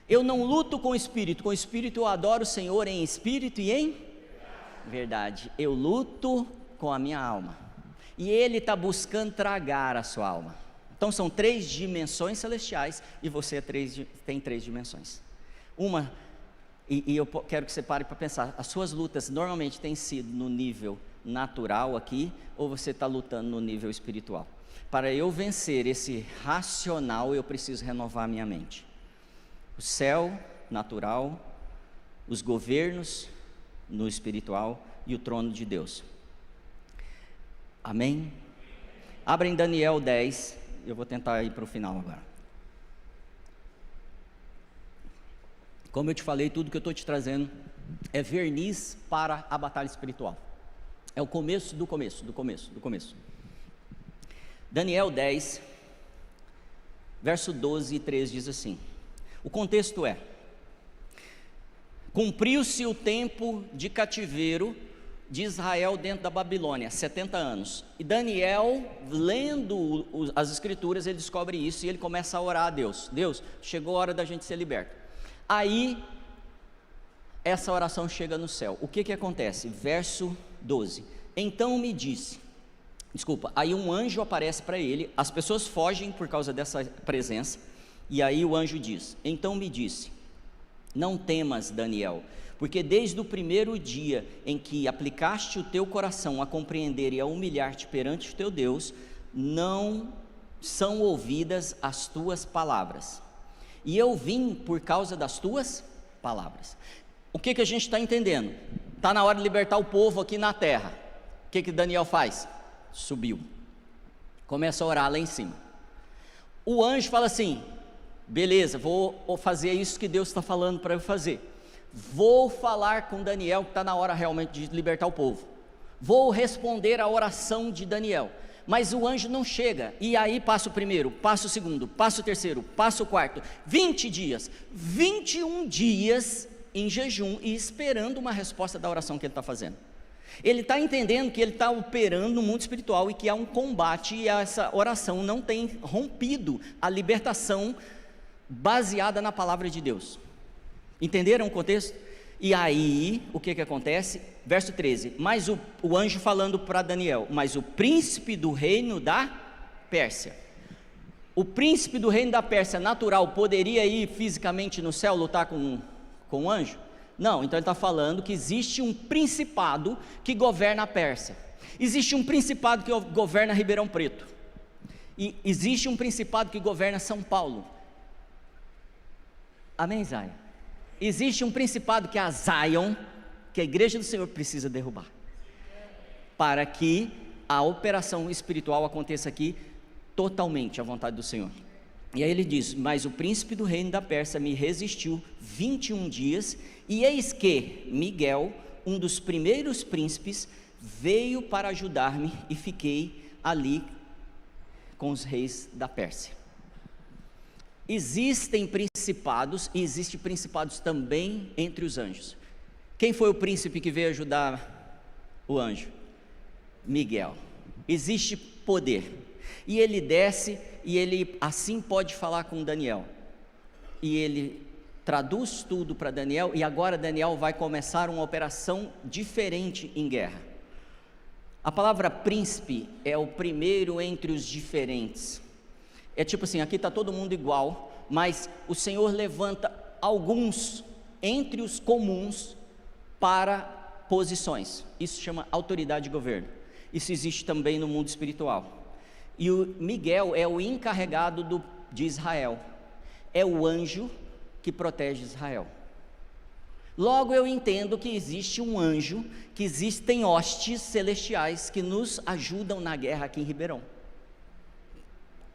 Eu não luto com o espírito eu adoro o Senhor em espírito e em verdade. Eu luto com a minha alma, e Ele está buscando tragar a sua alma. Então são 3 dimensões celestiais, e você tem 3 dimensões. Uma, e eu quero que você pare para pensar, as suas lutas normalmente têm sido no nível natural aqui, ou você está lutando no nível espiritual? Para eu vencer esse racional, eu preciso renovar a minha mente. O céu natural, os governos no espiritual e o trono de Deus. Amém? Abra em Daniel 10, eu vou tentar ir para o final agora. Como eu te falei, tudo que eu estou te trazendo é verniz para a batalha espiritual. É o começo do começo. Daniel 10, verso 12 e 13 diz assim, o contexto é: cumpriu-se o tempo de cativeiro de Israel dentro da Babilônia, 70 anos, e Daniel, lendo as escrituras, ele descobre isso, e ele começa a orar a Deus. Deus, chegou a hora da gente ser liberto. Aí, essa oração chega no céu. O que acontece? Verso 12, então me disse, aí um anjo aparece para ele, as pessoas fogem por causa dessa presença, e aí o anjo diz, então me disse, não temas, Daniel, porque desde o primeiro dia em que aplicaste o teu coração a compreender e a humilhar-te perante o teu Deus, não são ouvidas as tuas palavras, e eu vim por causa das tuas palavras. O que a gente está entendendo? Está na hora de libertar o povo aqui na terra. O que Daniel faz? Subiu, começa a orar lá em cima. O anjo fala assim, beleza, vou fazer isso que Deus está falando para eu fazer, vou falar com Daniel, que está na hora realmente de libertar o povo, vou responder a oração de Daniel, mas o anjo não chega, e aí passa o primeiro, passa o segundo, passa o terceiro, passa o quarto, 20 dias, 21 dias em jejum e esperando uma resposta da oração que ele está fazendo. Ele está entendendo que ele está operando no mundo espiritual e que há um combate, e essa oração não tem rompido a libertação baseada na palavra de Deus. Entenderam o contexto? E aí, o que acontece? Verso 13, mas o anjo falando para Daniel, mas o príncipe do reino da Pérsia. O príncipe do reino da Pérsia natural poderia ir fisicamente no céu lutar com o anjo? Não, então ele está falando que existe um principado que governa a Pérsia, existe um principado que governa Ribeirão Preto, e existe um principado que governa São Paulo. Amém, Zion? Existe um principado que é a Zion, que a igreja do Senhor precisa derrubar, para que a operação espiritual aconteça aqui totalmente à vontade do Senhor. E aí ele diz, mas o príncipe do reino da Pérsia me resistiu 21 dias, e eis que Miguel, um dos primeiros príncipes, veio para ajudar-me, e fiquei ali com os reis da Pérsia. Existem principados, e existem principados também entre os anjos. Quem foi o príncipe que veio ajudar o anjo? Miguel. Existe poder, e ele desce, e ele assim pode falar com Daniel, e ele traduz tudo para Daniel, e agora Daniel vai começar uma operação diferente em guerra. A palavra príncipe é o primeiro entre os diferentes. É tipo assim, aqui está todo mundo igual, mas o Senhor levanta alguns entre os comuns para posições. Isso chama autoridade de governo. Isso existe também no mundo espiritual. E o Miguel é o encarregado de Israel, é o anjo que protege Israel. Logo eu entendo que existe um anjo, que existem hostes celestiais que nos ajudam na guerra aqui em Ribeirão,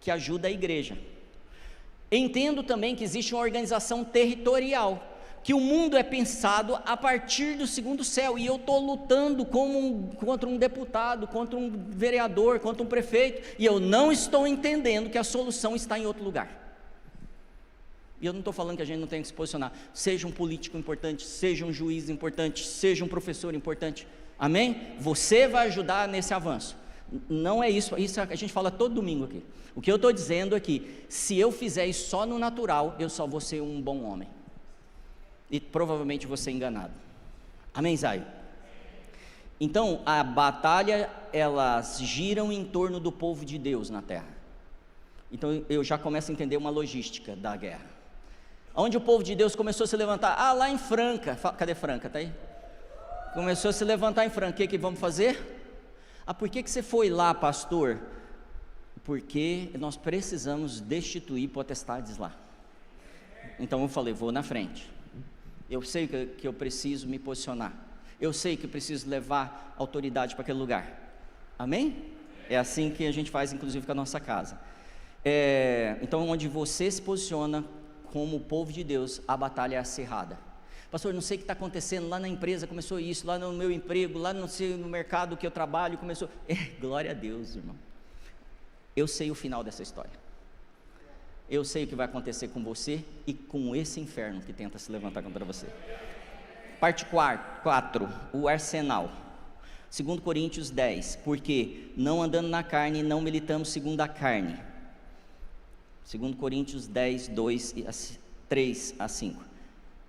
que ajuda a igreja. Entendo também que existe uma organização territorial, que o mundo é pensado a partir do segundo céu, e eu estou lutando contra um deputado, contra um vereador, contra um prefeito, e eu não estou entendendo que a solução está em outro lugar. E eu não estou falando que a gente não tem que se posicionar. Seja um político importante, seja um juiz importante, seja um professor importante. Amém? Você vai ajudar nesse avanço. Não é isso, isso a gente fala todo domingo aqui. O que eu estou dizendo é que, se eu fizer isso só no natural, eu só vou ser um bom homem. E provavelmente vou ser enganado. Amém, Zay? Então, a batalha, elas giram em torno do povo de Deus na terra. Então, eu já começo a entender uma logística da guerra. Onde o povo de Deus começou a se levantar? Ah, lá em Franca. Cadê Franca? Está aí? Começou a se levantar em Franca. O que vamos fazer? Ah, por que você foi lá, pastor? Porque nós precisamos destituir potestades lá. Então eu falei, vou na frente. Eu sei que eu preciso me posicionar. Eu sei que eu preciso levar autoridade para aquele lugar. Amém? É assim que a gente faz, inclusive, com a nossa casa. Então, onde você se posiciona como o povo de Deus, a batalha é acirrada. Pastor, não sei o que está acontecendo, lá na empresa começou isso, lá no meu emprego, lá no mercado que eu trabalho começou... glória a Deus, irmão. Eu sei o final dessa história. Eu sei o que vai acontecer com você e com esse inferno que tenta se levantar contra você. Parte 4, o arsenal. 2 Coríntios 10, porque não andando na carne, não militamos segundo a carne. 2 Coríntios 10, 3 a 5.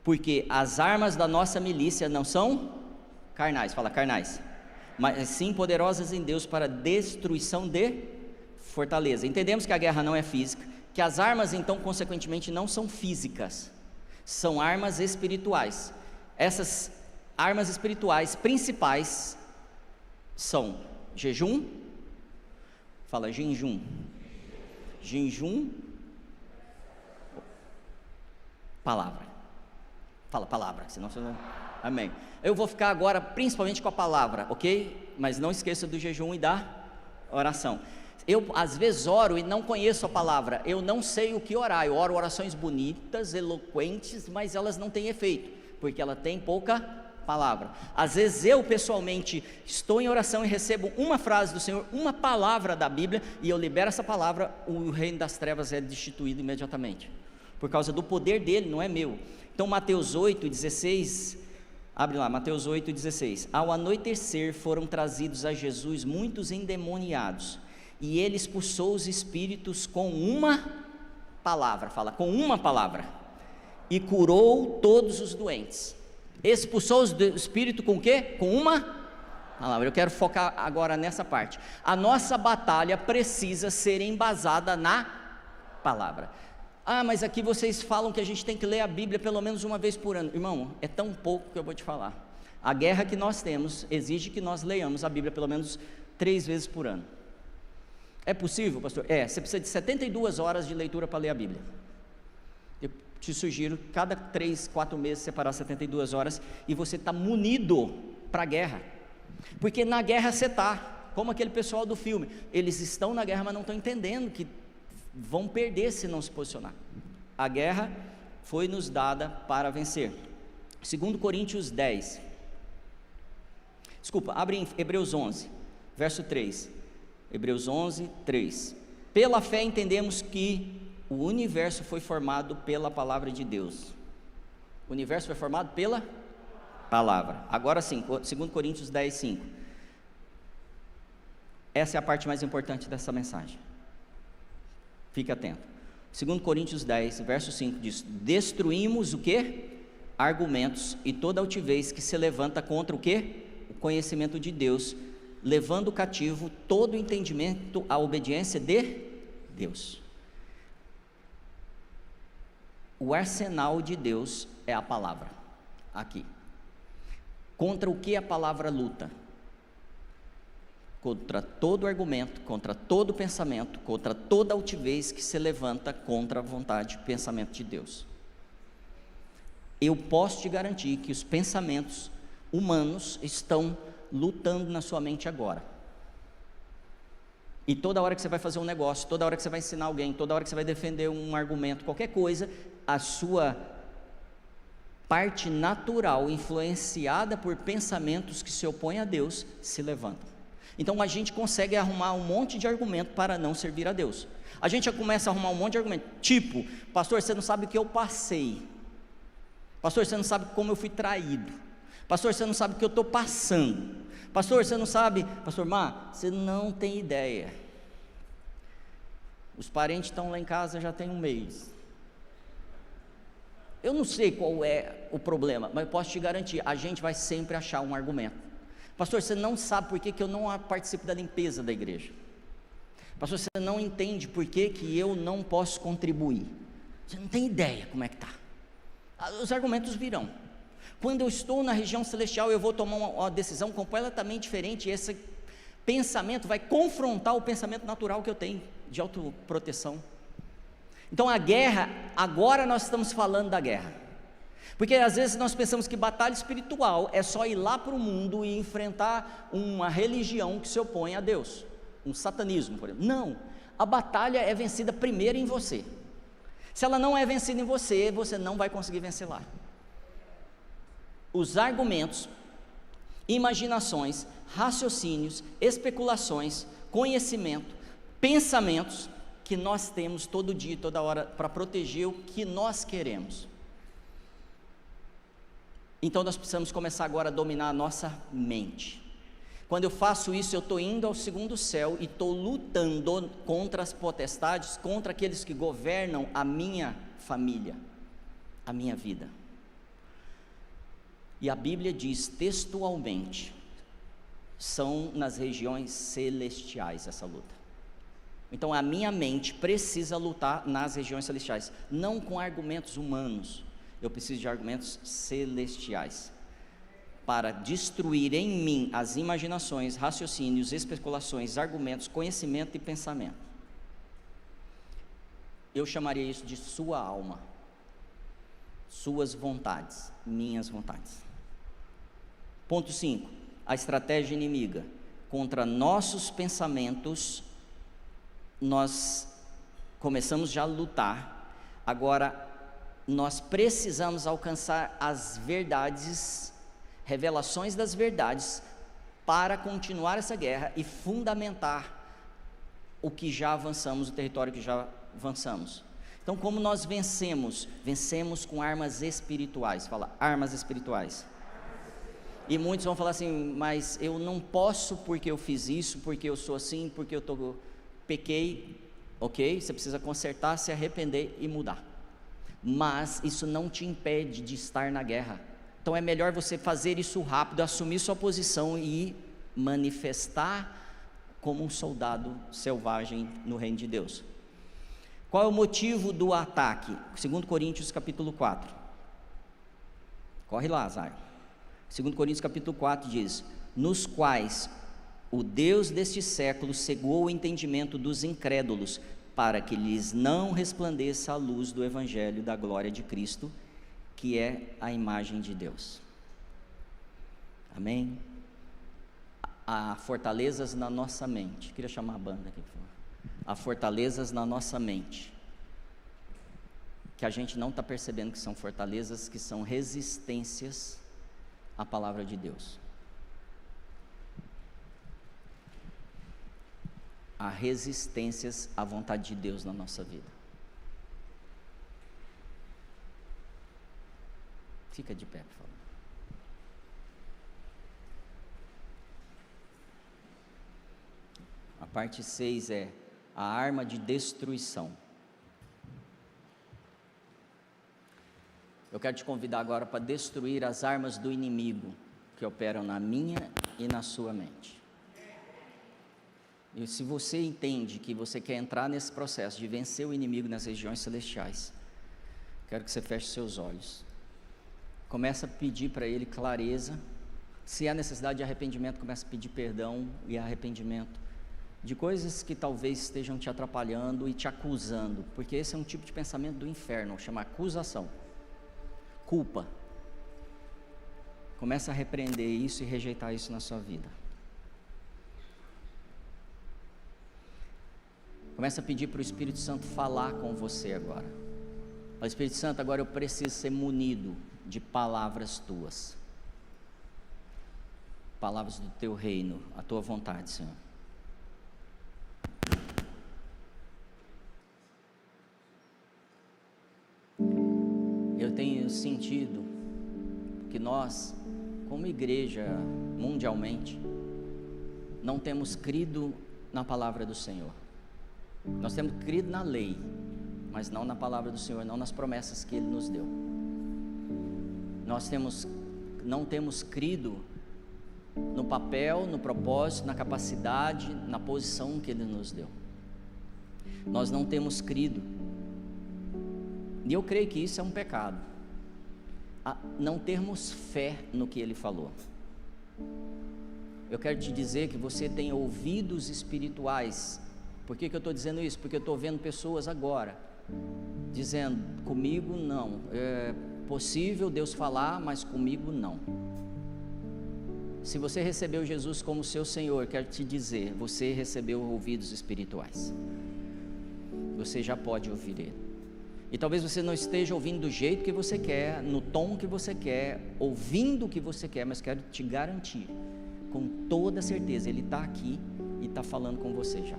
Porque as armas da nossa milícia não são carnais, fala carnais, mas sim poderosas em Deus para destruição de fortaleza. Entendemos que a guerra não é física, que as armas então consequentemente não são físicas, são armas espirituais. Essas armas espirituais principais são jejum, fala jejum, palavra, fala palavra, senão você não... Amém. Eu vou ficar agora principalmente com a palavra, ok? Mas não esqueça do jejum e da oração. Eu às vezes oro e não conheço a palavra, eu não sei o que orar, eu oro orações bonitas, eloquentes, mas elas não têm efeito, porque ela tem pouca palavra. Às vezes eu pessoalmente estou em oração e recebo uma frase do Senhor, uma palavra da Bíblia, e eu libero essa palavra, o reino das trevas é destituído imediatamente, por causa do poder dele, não é meu. Então Mateus 8,16, abre lá, Mateus 8,16, ao anoitecer foram trazidos a Jesus muitos endemoniados, e ele expulsou os espíritos com uma palavra, fala, com uma palavra, e curou todos os doentes. Expulsou os espíritos com o quê? Com uma palavra. Eu quero focar agora nessa parte. A nossa batalha precisa ser embasada na palavra. Ah, mas aqui vocês falam que a gente tem que ler a Bíblia pelo menos uma vez por ano. Irmão, é tão pouco que eu vou te falar. A guerra que nós temos exige que nós leiamos a Bíblia pelo menos 3 vezes por ano. É possível, pastor? Você precisa de 72 horas de leitura para ler a Bíblia. Eu te sugiro, cada 3, 4 meses, separar 72 horas, e você está munido para a guerra, porque na guerra você está, como aquele pessoal do filme, eles estão na guerra, mas não estão entendendo que vão perder se não se posicionar. A guerra foi nos dada para vencer. 2 Coríntios 10, abre em Hebreus 11, verso 3, Hebreus 11, 3, pela fé entendemos que o universo foi formado pela palavra de Deus. O universo foi formado pela palavra. Agora sim, 2 Coríntios 10, 5. Essa é a parte mais importante dessa mensagem. Fique atento. 2 Coríntios 10, verso 5 diz: destruímos o quê? Argumentos e toda altivez que se levanta contra o quê? O conhecimento de Deus, levando cativo todo o entendimento à obediência de Deus. O arsenal de Deus é a palavra, aqui. Contra o que a palavra luta? Contra todo argumento, contra todo pensamento, contra toda altivez que se levanta contra a vontade e pensamento de Deus. Eu posso te garantir que os pensamentos humanos estão lutando na sua mente agora. E toda hora que você vai fazer um negócio, toda hora que você vai ensinar alguém, toda hora que você vai defender um argumento, qualquer coisa, a sua parte natural, influenciada por pensamentos que se opõem a Deus, se levanta. Então a gente consegue arrumar um monte de argumento para não servir a Deus. A gente já começa a arrumar um monte de argumento, tipo, pastor, você não sabe o que eu passei, pastor, você não sabe como eu fui traído, pastor, você não sabe o que eu estou passando, pastor, você não sabe, pastor Mar, você não tem ideia, os parentes estão lá em casa já tem um mês, eu não sei qual é o problema, mas eu posso te garantir, a gente vai sempre achar um argumento. Pastor, você não sabe por que eu não participo da limpeza da igreja. Pastor, você não entende por que eu não posso contribuir. Você não tem ideia como é que está. Os argumentos virão. Quando eu estou na região celestial, eu vou tomar uma decisão completamente diferente, e esse pensamento vai confrontar o pensamento natural que eu tenho, de autoproteção. Então a guerra, agora nós estamos falando da guerra. Porque às vezes nós pensamos que batalha espiritual é só ir lá para o mundo e enfrentar uma religião que se opõe a Deus, um satanismo, por exemplo. Não, a batalha é vencida primeiro em você. Se ela não é vencida em você, você não vai conseguir vencer lá. Os argumentos, imaginações, raciocínios, especulações, conhecimento, pensamentos que nós temos todo dia, toda hora, para proteger o que nós queremos. Então nós precisamos começar agora a dominar a nossa mente. Quando eu faço isso, eu estou indo ao segundo céu e estou lutando contra as potestades, contra aqueles que governam a minha família, a minha vida. E a Bíblia diz textualmente, são nas regiões celestiais essa luta. Então a minha mente precisa lutar nas regiões celestiais, não com argumentos humanos. Eu preciso de argumentos celestiais, para destruir em mim as imaginações, raciocínios, especulações, argumentos, conhecimento e pensamento. Eu chamaria isso de sua alma, suas vontades, minhas vontades. Ponto 5, a estratégia inimiga, contra nossos pensamentos, nós começamos já a lutar, agora nós precisamos alcançar as verdades, revelações das verdades, para continuar essa guerra e fundamentar o que já avançamos, o território que já avançamos. Então, como nós vencemos? Vencemos com armas espirituais. Fala, armas espirituais. E muitos vão falar assim, mas eu não posso porque eu fiz isso, porque eu sou assim, porque eu pequei. Ok, você precisa consertar, se arrepender e mudar. Mas isso não te impede de estar na guerra. Então é melhor você fazer isso rápido, assumir sua posição e manifestar como um soldado selvagem no reino de Deus. Qual é o motivo do ataque? 2 Coríntios capítulo 4. Corre lá, Zay. 2 Coríntios capítulo 4 diz: nos quais o Deus deste século cegou o entendimento dos incrédulos, para que lhes não resplandeça a luz do evangelho da glória de Cristo, que é a imagem de Deus. Amém? Há fortalezas na nossa mente. Queria chamar a banda aqui, por favor. Há fortalezas na nossa mente, que a gente não está percebendo que são fortalezas, que são resistências à palavra de Deus. Há resistências à vontade de Deus na nossa vida. Fica de pé, por favor. A parte 6 é a arma de destruição. Eu quero te convidar agora para destruir as armas do inimigo que operam na minha e na sua mente. E se você entende que você quer entrar nesse processo de vencer o inimigo nas regiões celestiais, quero que você feche seus olhos. Começa a pedir para ele clareza. Se há necessidade de arrependimento, começa a pedir perdão e arrependimento de coisas que talvez estejam te atrapalhando e te acusando, porque esse é um tipo de pensamento do inferno, chama acusação, culpa. Começa a repreender isso e rejeitar isso na sua vida. Começa a pedir para o Espírito Santo falar com você agora. Fala, Espírito Santo, agora eu preciso ser munido de palavras tuas. palavras do teu reino, a tua vontade, Senhor. Eu tenho sentido que nós, como igreja mundialmente, não temos crido na palavra do Senhor. Nós temos crido na lei, mas não na palavra do Senhor, não nas promessas que Ele nos deu. Nós não temos crido no papel, no propósito, na capacidade, na posição que Ele nos deu. Nós não temos crido, e eu creio que isso é um pecado, não termos fé no que Ele falou. Eu quero te dizer que você tem ouvidos espirituais. Por que eu estou dizendo isso? Porque eu estou vendo pessoas agora dizendo: comigo não, é possível Deus falar, mas comigo não. Se você recebeu Jesus como seu Senhor, quero te dizer, você recebeu ouvidos espirituais. Você já pode ouvir Ele. E talvez você não esteja ouvindo do jeito que você quer, no tom que você quer, ouvindo o que você quer, mas quero te garantir, com toda certeza, Ele está aqui e está falando com você já.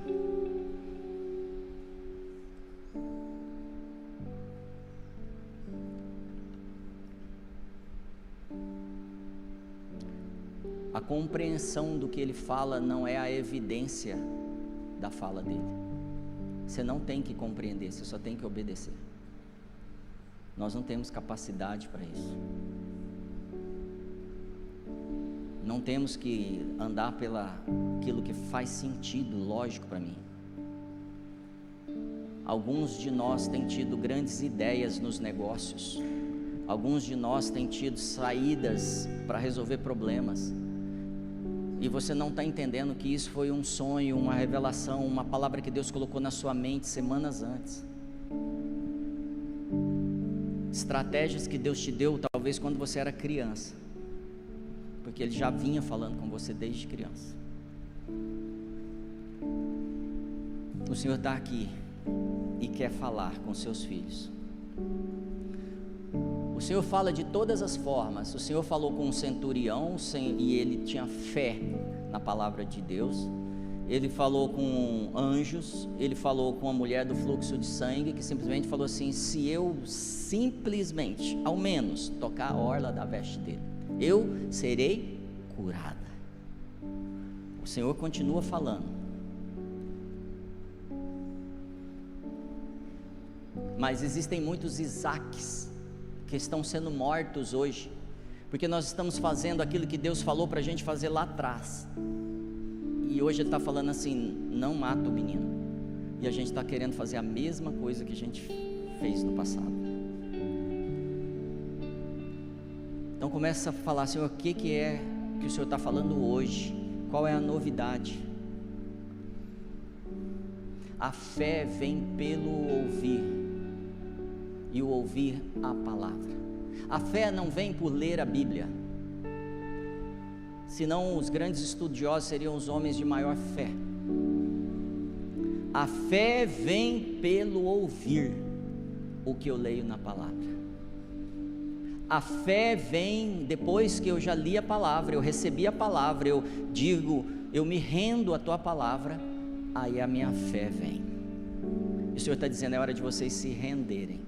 A compreensão do que Ele fala não é a evidência da fala dEle. Você não tem que compreender, você só tem que obedecer. Nós não temos capacidade para isso. Não temos que andar aquilo que faz sentido, lógico para mim. Alguns de nós têm tido grandes ideias nos negócios. Alguns de nós têm tido saídas para resolver problemas. E você não está entendendo que isso foi um sonho, uma revelação, uma palavra que Deus colocou na sua mente semanas antes. Estratégias que Deus te deu talvez quando você era criança, porque Ele já vinha falando com você desde criança. O Senhor está aqui e quer falar com seus filhos. O Senhor fala de todas as formas. O Senhor falou com um centurião e ele tinha fé na palavra de Deus. Ele falou com anjos. Ele falou com a mulher do fluxo de sangue, que simplesmente falou assim: se eu simplesmente, ao menos, tocar a orla da veste dele, eu serei curada. O Senhor continua falando. Mas existem muitos Isaques que estão sendo mortos hoje, porque nós estamos fazendo aquilo que Deus falou para a gente fazer lá atrás, e hoje Ele está falando assim: não mata o menino, e a gente está querendo fazer a mesma coisa que a gente fez no passado. Então começa a falar: Senhor, o que é que o Senhor está falando hoje? Qual é a novidade? A fé vem pelo ouvir, e o ouvir a palavra. A fé não vem por ler a Bíblia, senão os grandes estudiosos seriam os homens de maior fé. A fé vem pelo ouvir o que eu leio na palavra. A fé vem depois que eu já li a palavra, eu recebi a palavra, eu digo, eu me rendo à tua palavra, aí a minha fé vem. E o Senhor está dizendo: é hora de vocês se renderem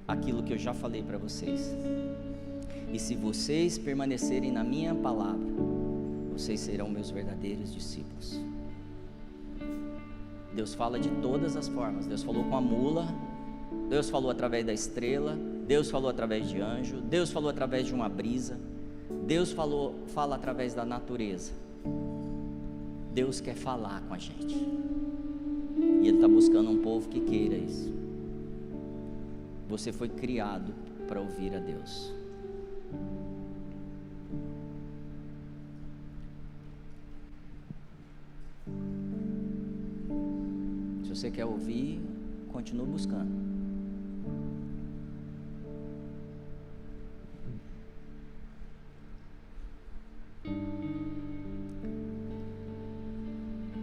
aquilo que eu já falei para vocês. E se vocês permanecerem na minha palavra, vocês serão meus verdadeiros discípulos. Deus fala de todas as formas. Deus falou com a mula, Deus falou através da estrela, Deus falou através de anjo, Deus falou através de uma brisa, Deus fala através da natureza. Deus quer falar com a gente, e Ele está buscando um povo que queira isso. Você foi criado para ouvir a Deus. Se você quer ouvir, continue buscando.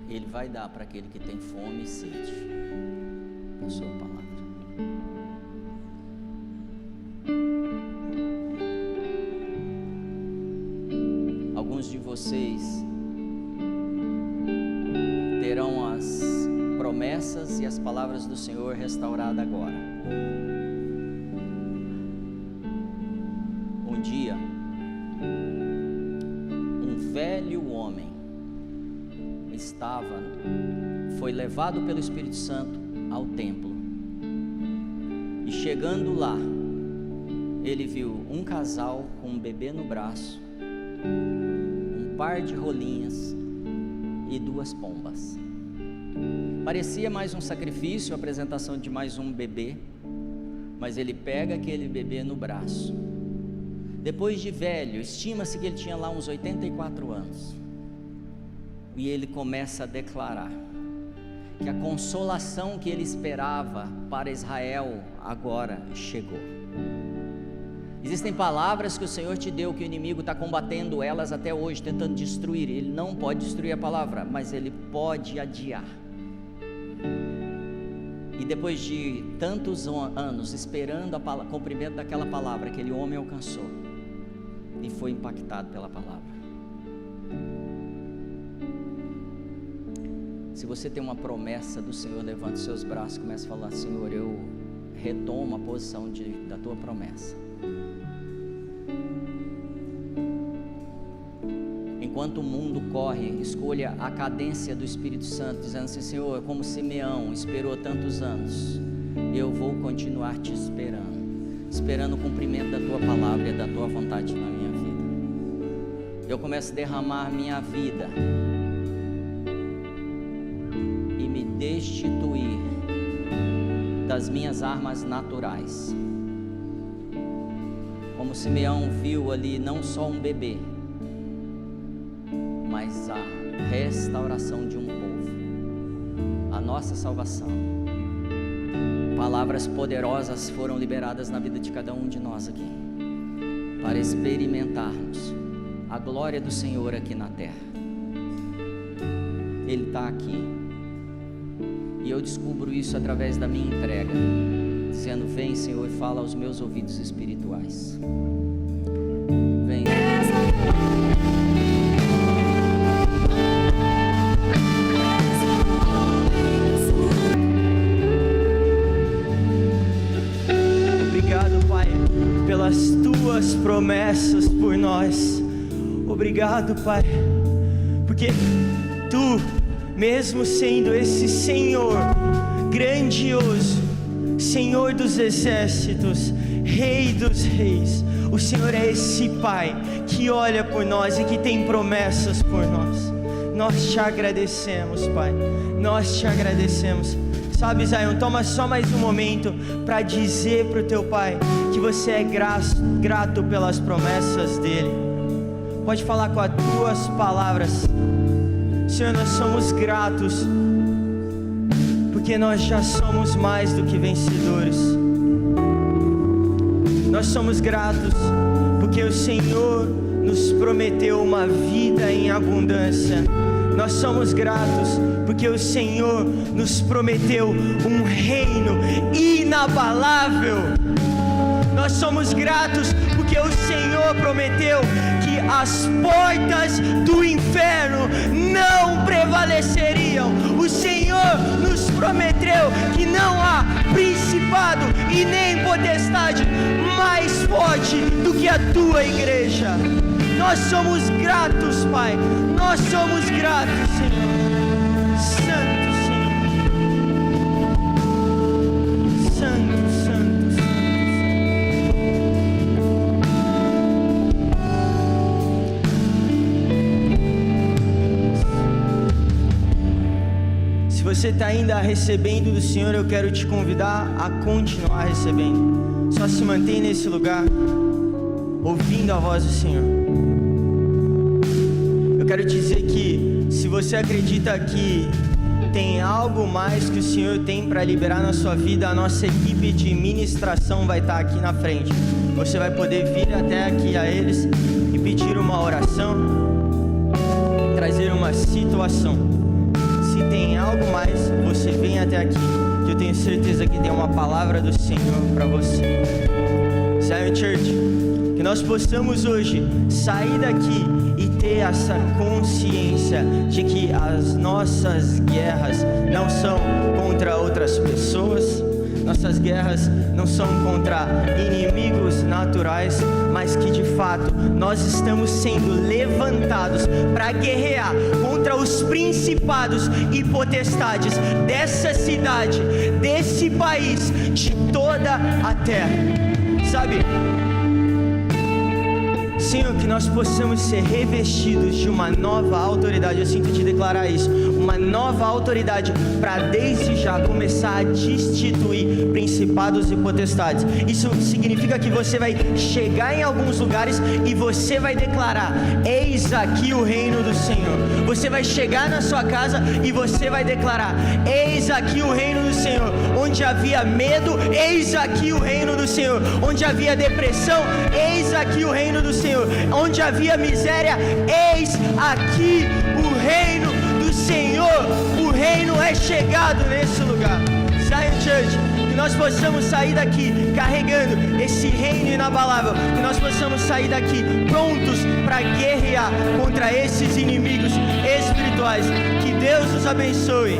Ele vai dar para aquele que tem fome e sede da sua palavra. de vocês terão as promessas e as palavras do Senhor restauradas agora. Um dia, um velho homem foi levado pelo Espírito Santo ao templo, e chegando lá, ele viu um casal com um bebê no braço, um par de rolinhas e 2 pombas. Parecia mais um sacrifício, a apresentação de mais um bebê, mas ele pega aquele bebê no braço. Depois de velho, estima-se que ele tinha lá uns 84 anos, e ele começa a declarar que a consolação que ele esperava para Israel agora chegou. Existem palavras que o Senhor te deu, que o inimigo está combatendo elas até hoje, tentando destruir. Ele não pode destruir a palavra, mas ele pode adiar. E depois de tantos anos esperando o cumprimento daquela palavra, aquele homem alcançou e foi impactado pela palavra. Se você tem uma promessa do Senhor, levante seus braços e comece a falar: Senhor, eu retomo a posição da tua promessa. Enquanto o mundo corre, escolha a cadência do Espírito Santo, dizendo assim: Senhor, como Simeão esperou tantos anos, eu vou continuar te esperando o cumprimento da tua palavra e da tua vontade na minha vida. Eu começo a derramar minha vida e me destituir das minhas armas naturais. Como Simeão viu ali não só um bebê, mas a restauração de um povo, a nossa salvação. Palavras poderosas foram liberadas na vida de cada um de nós aqui, para experimentarmos a glória do Senhor aqui na terra. Ele está aqui, e eu descubro isso através da minha entrega, dizendo: vem, Senhor, e fala aos meus ouvidos espirituais. Vem. Pelas tuas promessas por nós. Obrigado, Pai, porque tu, mesmo sendo esse Senhor grandioso, Senhor dos exércitos, Rei dos reis, o Senhor é esse Pai que olha por nós e que tem promessas por nós. Nós te agradecemos, Pai, nós te agradecemos. Sabe, Zion, toma só mais um momento para dizer para o teu Pai que você é grato pelas promessas dEle. Pode falar com as tuas palavras: Senhor, nós somos gratos, porque nós já somos mais do que vencedores. Nós somos gratos, porque o Senhor nos prometeu uma vida em abundância. Nós somos gratos, porque o Senhor nos prometeu um reino inabalável. Nós somos gratos, porque o Senhor prometeu que as portas do inferno não prevaleceriam. O Senhor nos prometeu que não há principado e nem potestade mais forte do que a tua igreja. Nós somos gratos, Pai, nós somos gratos, Senhor. Santo, Senhor. Santo, Santo, Santo. Se você está ainda recebendo do Senhor, eu quero te convidar a continuar recebendo. Só se mantém nesse lugar, ouvindo a voz do Senhor. Eu quero dizer que, se você acredita que tem algo mais que o Senhor tem para liberar na sua vida, a nossa equipe de ministração vai estar aqui na frente. Você vai poder vir até aqui a eles e pedir uma oração, trazer uma situação. Se tem algo mais, você vem até aqui, que eu tenho certeza que tem uma palavra do Senhor para você. Zion Church, Que nós possamos hoje sair daqui e ter essa consciência de que as nossas guerras não são contra outras pessoas, nossas guerras não são contra inimigos naturais, mas que de fato nós estamos sendo levantados para guerrear contra os principados e potestades dessa cidade, desse país, de toda a terra. Sabe, Senhor, que nós possamos ser revestidos de uma nova autoridade. Eu sinto te declarar isso, uma nova autoridade para desde já começar a destituir principados e potestades. Isso significa que você vai chegar em alguns lugares e você vai declarar: eis aqui o reino do Senhor. Você vai chegar na sua casa e você vai declarar: eis aqui o reino do Senhor. Onde havia medo, eis aqui o reino do Senhor. Onde havia depressão, eis aqui o reino do Senhor. Onde havia miséria, eis aqui o reino do Senhor. O reino é chegado nesse lugar. Zion Church, que nós possamos sair daqui carregando esse reino inabalável, que nós possamos sair daqui prontos para guerrear contra esses inimigos espirituais. Que Deus nos abençoe.